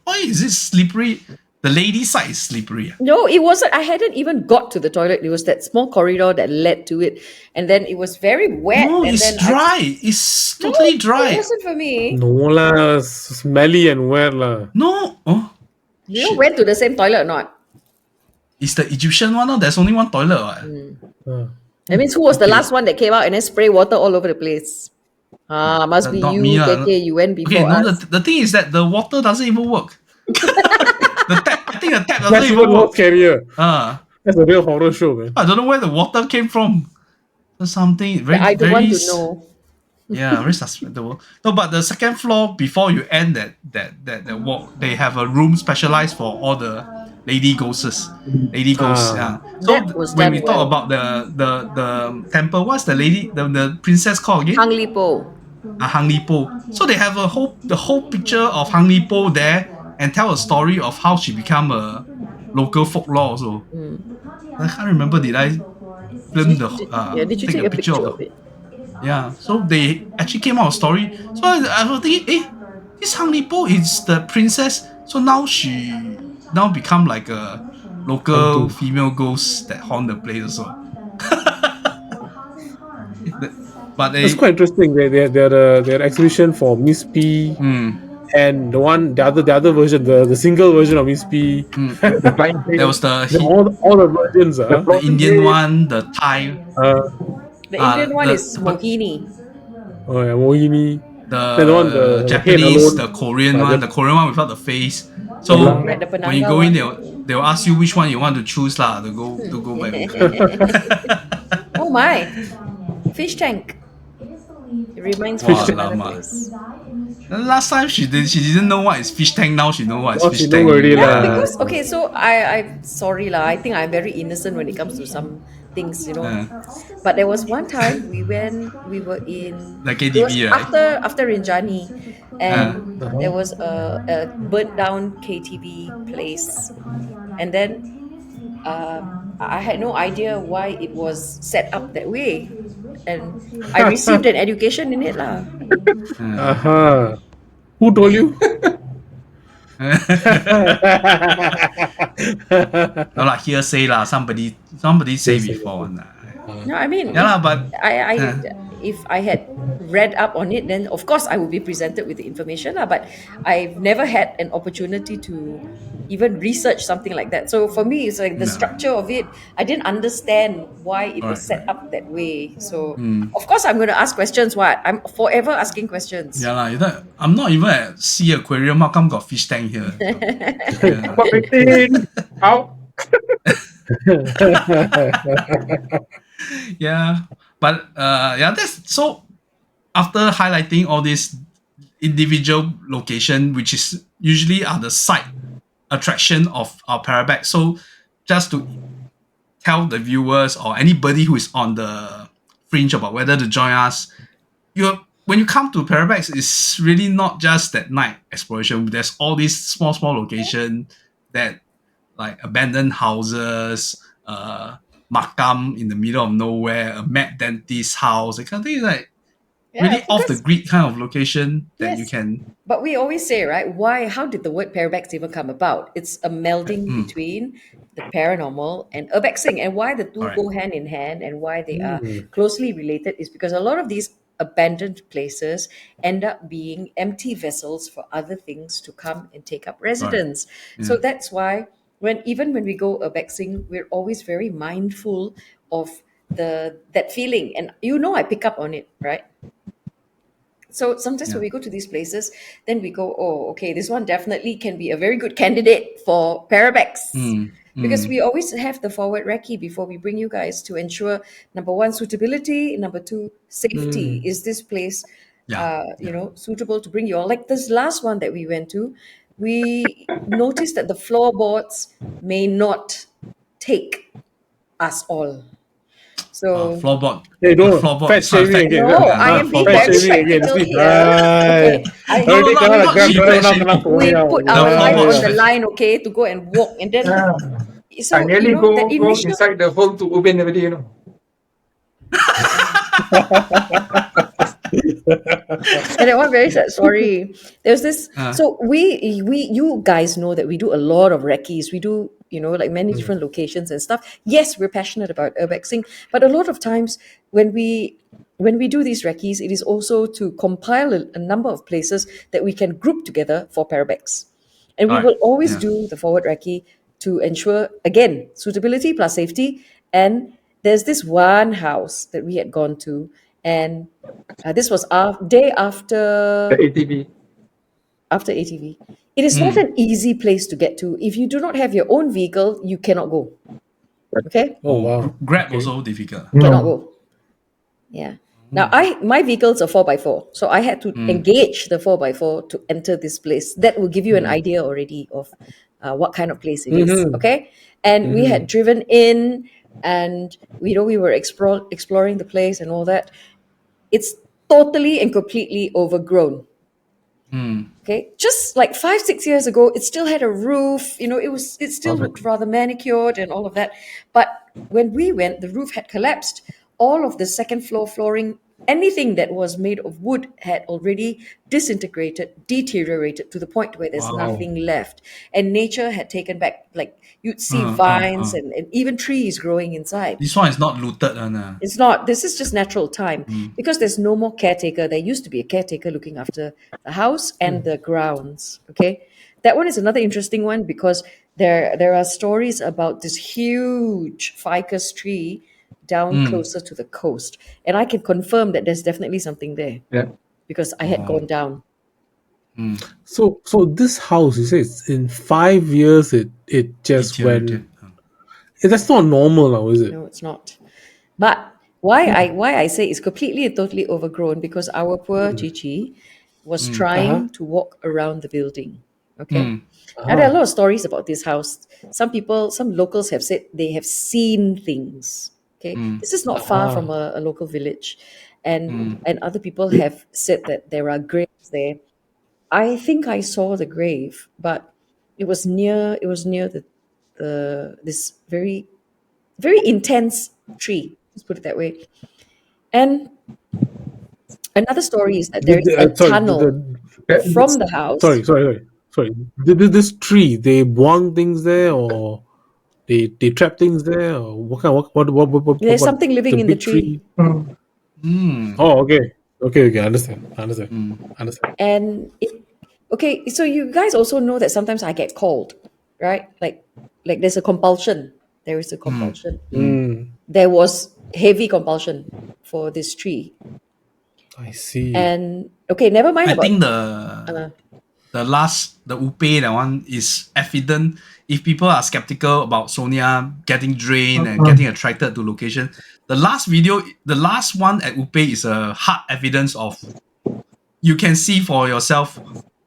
Why is it slippery? The lady side is slippery. No, it wasn't. I hadn't even got to the toilet. It was that small corridor that led to it, and then it was very wet. No, and it's then dry. It's totally It dry. wasn't for me. No lah, smelly and wet lah. No. Oh, You went to the same toilet or not? it's the Egyptian one. No? There's only one toilet. That means who was the last one that came out and then spray water all over the place? Must be Not you, me lah. KK. You went before Okay, no, us. the thing is that the water doesn't even work. I think the tap doesn't That's even even more work. scarier. Ah. That's a real horror show, man. I don't know where the water came from. Or something very. I don't very want to know. Yeah, very suspectable. No, but the second floor before you end that walk, they have a room specialized for all the lady ghosts. Lady ghosts. Yeah. So That was when done we talk well. about the temple, what's the lady the princess called again? Hang Lipo. Hang Lipo. So they have the whole picture of Hang Lipo there and tell a story of how she become a local folklore also. I can't remember. Did I film the Did you take a picture of it? yeah? So they actually came out a story. So I was thinking, this Hang Lipo is the princess. So now she become like a local Hantu. female ghost that haunt the place also. But It's they quite interesting. Their exhibition for Miss P and the other version, the single version of Miss P. The flying there thing, was all the versions. the the floating Indian head. one, the Thai, The Indian one is the Mohini. Oh yeah, Mohini. Then the the head Japanese, alone. the Korean one, the Korean one without the face. So Right, the when you Penanggal go in, one. they'll ask you which one you want to choose lah to go back. Oh my, fish tank. It reminds me of another Alamak. place. Last time she didn't know what is fish tank. Now she know what is Now fish she know tank. already Yeah, lah. because okay, so I'm sorry lah. I think I'm very innocent when it comes to some things, But there was one time we were in Like it was ATV, right? after Rinjani, and there was a burnt down KTV place, and then I had no idea why it was set up that way, and I received an education in it lah. Who told you? No lah, hearsay lah. Somebody say before one lah. No, I mean, Yeah lah, but if I had read up on it, then of course I would be presented with the information lah. But I've never had an opportunity to even research something like that. So for me, it's like the structure of it. I didn't understand why it was set up that way. So of course I'm going to ask questions. What I'm forever asking questions. yeah lah. I'm not even at sea aquarium. How come got fish tank here? What thing? Out. Yeah, but that's so. After highlighting all these individual location, which is usually are the side attraction of our Parabex. So just to tell the viewers or anybody who is on the fringe about whether to join us, when you come to Parabex, it's really not just that night exploration. There's all these small locations that like abandoned houses, Makam in the middle of nowhere, a mad dentist house. That kind of thing is like really off the grid kind of location that you can. But we always say, right? How did the word Parabex even come about? It's a melding between the paranormal and urbexing, and why the two go hand in hand, and why they are closely related is because a lot of these abandoned places end up being empty vessels for other things to come and take up residence. So that's why when we go urbexing, we're always very mindful of that feeling, and I pick up on it, right? So sometimes when we go to these places, then we go, oh, okay, this one definitely can be a very good candidate for Parabex. Because we always have the forward recce before we bring you guys to ensure, number one, suitability, number two, safety. Is this place, suitable to bring you all? Like this last one that we went to, we noticed that the floorboards may not take us all. So floorboard. Hey, don't floorboard. fat shaming again. no, I am being Fat very shaming again. practical here. Right. Okay, Already No, kena not grab cheap, orang actually. kena we koyak. put The our life floorboard on the stretch. line, okay, to go and walk, and then so I nearly go that initial inside the hole to Ubin already, and that one very sad story. There's this. So you guys know that we do a lot of recce's. We do like many different locations and stuff. Yes, we're passionate about urbexing, but a lot of times when we do these recce's, it is also to compile a number of places that we can group together for Parabex, and we will always do the forward recce to ensure again suitability plus safety. And there's this one house that we had gone to, and this was day after The ATV. ATV. It is not an easy place to get to. If you do not have your own vehicle, you cannot go. Okay? Oh wow. Grab also difficult. Cannot go. Yeah. Now my vehicle's a 4x4, so I had to engage the 4x4 to enter this place. That will give you an idea already of what kind of place it is. Okay? And we had driven in, and we were exploring the place and all that. It's totally and completely overgrown. Okay, just like 5-6 years ago, it still had a roof. It still looked rather manicured and all of that. But when we went, the roof had collapsed. All of the second floor flooring, anything that was made of wood, had already disintegrated, deteriorated to the point where there's Wow. nothing left. And nature had taken back, like you'd see vines and even trees growing inside. This one is not looted. It's not. This is just natural time because there's no more caretaker. There used to be a caretaker looking after the house and the grounds. Okay, that one is another interesting one because there are stories about this huge ficus tree down closer to the coast, and I can confirm that there's definitely something there Yeah. because I had gone down. So this house, you say it's in 5 years it just went. That's not normal now, is it? No, it's not. But why I say it's completely and totally overgrown because our poor Cici was trying to walk around the building. Okay. Now there are a lot of stories about this house. Some locals have said they have seen things. Okay. This is not far from a local village. And other people have said that there are graves there. I think I saw the grave, but it was near this very very intense tree. Let's put it that way. And another story is that there is a tunnel from the house. Sorry. This tree, they buang things there, or they trap things there, or what kind? What? There's something living in the big tree. Oh, okay. Understand. And okay, so you guys also know that sometimes I get called, right? Like there's a compulsion. There is a compulsion. There was heavy compulsion for this tree. I see. And okay, never mind I about. think the Upe, that one is evident. If people are skeptical about Sonia getting drained and getting attracted to location, the last one at Upe is a hard evidence of. You can see for yourself,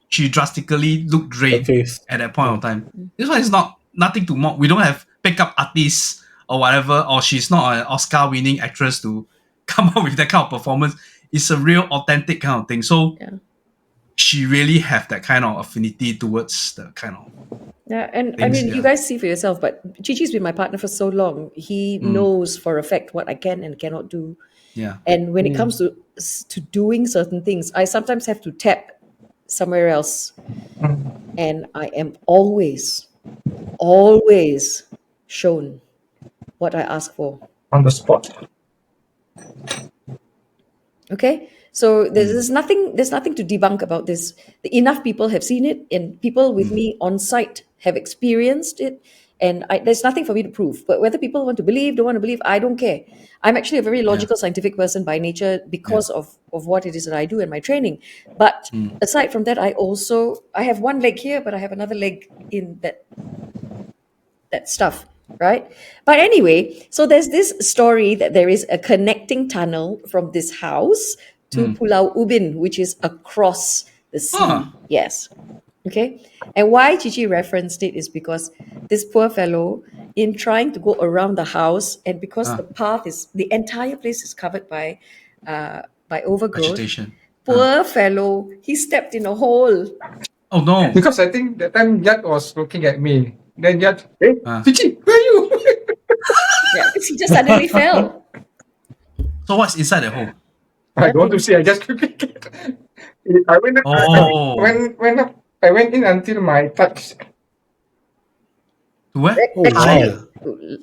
she drastically looked drained at that point of time. This one is nothing to mock. We don't have pickup artists or whatever, or she's not an Oscar-winning actress to come up with that kind of performance. It's a real authentic kind of thing. So she really have that kind of affinity towards the kind of and things, I mean, you guys see for yourself, but Cici's been my partner for so long. He knows for a fact what I can and cannot do. Yeah. And when it comes to doing certain things, I sometimes have to tap somewhere else. And I am always shown what I ask for. On the spot. Okay? So there's nothing to debunk about this. Enough people have seen it, and people with me on site have experienced it, and there's nothing for me to prove. But whether people want to believe, don't want to believe, I don't care. I'm actually a very logical, scientific person by nature because of what it is that I do in my training. But aside from that, I have one leg here, but I have another leg in that stuff, right? But anyway, so there's this story that there is a connecting tunnel from this house to Pulau Ubin, which is across the sea. Yes. Okay. And why Cici referenced it is because this poor fellow, in trying to go around the house, and because the entire place is covered by overgrowth. Vegetation. Poor fellow, he stepped in a hole. Oh no. Because I think that time Yat was looking at me. Then Yat, hey, Cici, where are you? Yeah, because he just suddenly fell. So what's inside the hole? I don't want to see. I just I went. I went in until my touch. To where?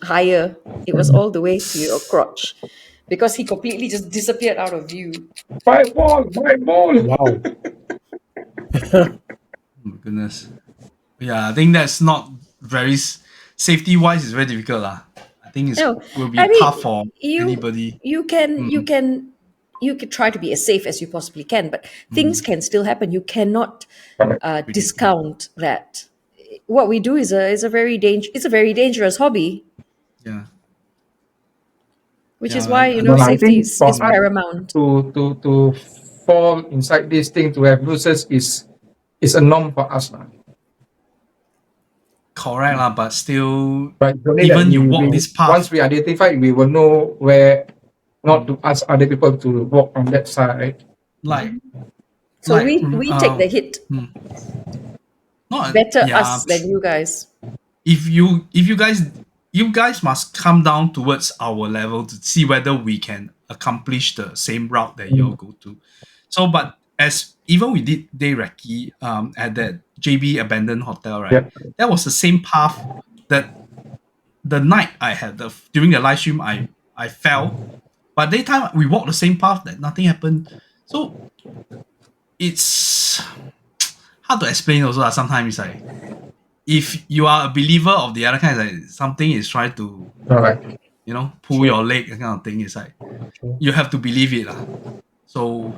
Higher. It was all the way to your crotch. Because he completely just disappeared out of view. My ball! Wow. Oh my goodness. Yeah, I think that's not very safety-wise. It's very difficult, lah. I think will be tough for anybody. You could try to be as safe as you possibly can, but things can still happen. You cannot discount that. What we do is a very dangerous hobby. Yeah. Which is why safety is paramount. To fall inside this thing, to have bruises is a norm for us now. Correct lah, but still, But even you walk this path. Once we identify, we will know where not to ask other people to walk on that side. So we take the hit. Not Better us than you guys. If you guys you guys must come down towards our level to see whether we can accomplish the same route that you all go to. So, but as even we did day recce at that JB abandoned hotel, right? Yep. That was the same path that the night I had during the live stream I fell, but daytime we walked the same path that nothing happened. So it's hard to explain also. Sometimes it's like if you are a believer of the other kind, it's like something is trying to Alright. pull your leg, that kind of thing. It's like you have to believe it. So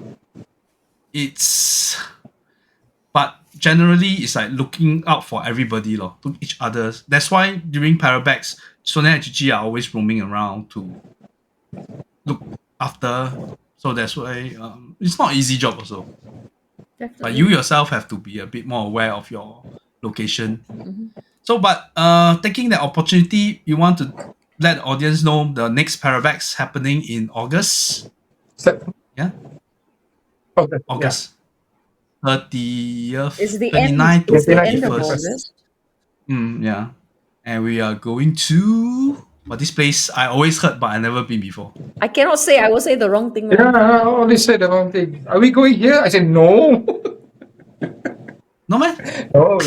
it's, but generally it's like looking out for everybody, to each other. That's why during Parabex, Sonia and Cici are always roaming around to look after. So that's why it's not an easy job also. Definitely. But you yourself have to be a bit more aware of your location. So, but taking that opportunity, you want to let the audience know the next Parabex happening in August. Yeah? Okay. August 30th, It's the 29th to it's the end of 31st. August. Yeah. And we are going to this place I always heard, but I never been before. I cannot say. I will say the wrong thing. Yeah, I only said the wrong thing. Are we going here? I said no. No, man? Oh,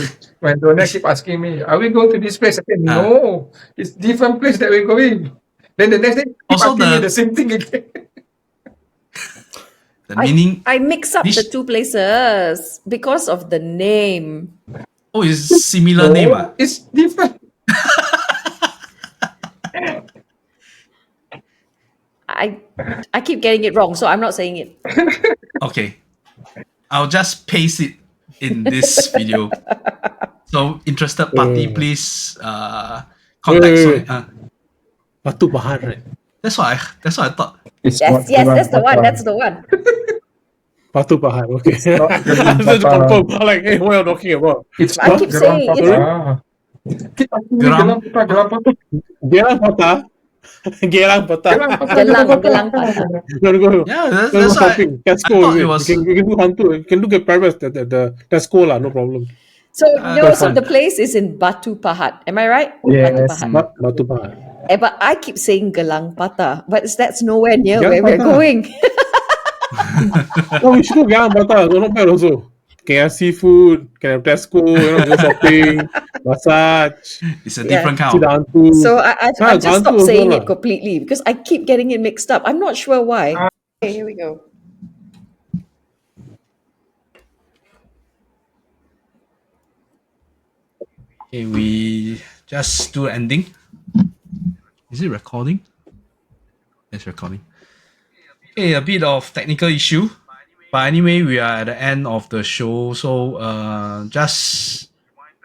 when Donna keep asking me, are we going to this place? I said no. It's different place that we're going. Then the next day, keep Also asking me the same thing again. The meaning. I mix up the two places because of the name. Oh, it's similar name. It's different. I keep getting it wrong, so I'm not saying it. Okay. I'll just paste it in this video. So interested party, please contact Sonia. Batu Pahat, right? That's what I thought. Yes, that's the one. That's the one. Batu Pahat, okay. not Just to confirm, like, hey, what are you talking about? I keep saying it. Keep asking me Gelang Patah. Gelang Patah? Gelang Patah. Gelang Patah. Go. Yeah, that's why shopping. Tesco, it was. You can do Hantu. You can look at Parabex at the Tesco, no problem. So so the place is in Batu Pahat. Am I right? Yes. Batu Pahat. Batu Pahat. But I keep saying Gelang Patah, but that's nowhere near Gelang where we're Patah. going. No, we should go Gelang Patah. So not bad also. Can have seafood, can have Tesco, go shopping, massage. It's a different See kind the of. Hantu. So I just Hantu stopped also saying lah. it completely because I keep getting it mixed up. I'm not sure why. Okay, here we go. Okay, we just do ending. Is it recording? It's recording. Okay, a bit of technical issue. But anyway, we are at the end of the show. So just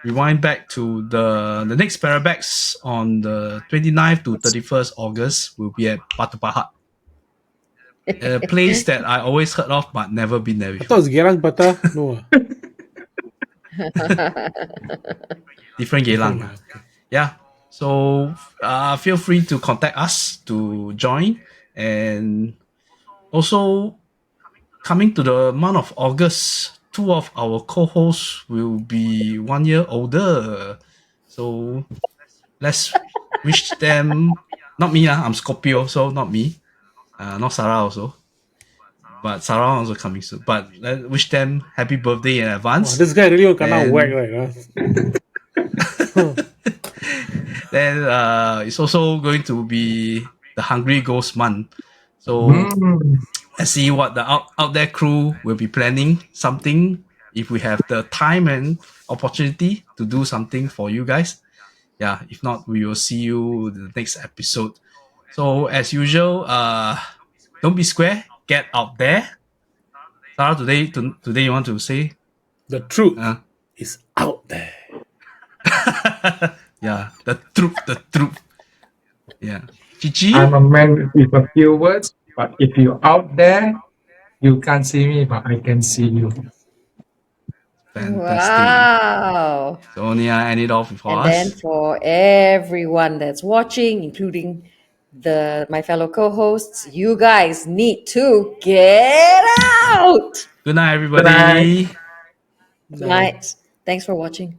rewind back to the next Parabex on the 29th to 31st August will be at Batu Pahat. A place that I always heard of but never been there I before. thought it's Gelang Patah. No. Different Geylang. Yeah. So feel free to contact us to join. And also coming to the month of August, two of our co-hosts will be 1 year older. So let's wish them, not me, I'm Scorpio, so not me. Not Sarah also. But Sarah also coming soon. But let's wish them happy birthday in advance. This guy really kind of whack, right? Then it's also going to be the Hungry Ghost month. So let's see what the out there crew will be planning something if we have the time and opportunity to do something for you guys. Yeah, if not, we will see you in the next episode. So as usual, don't be square, get out there. Sarah, today you want to say? The truth is out there. Yeah, the truth. Yeah. Cici? I'm a man with a few words, but if you're out there, you can't see me, but I can see you. Fantastic. Wow. Sonia, end it off for And us. then for everyone that's watching, including my fellow co-hosts, you guys need to get out. Good night, everybody. Good night. Good night. Thanks for watching.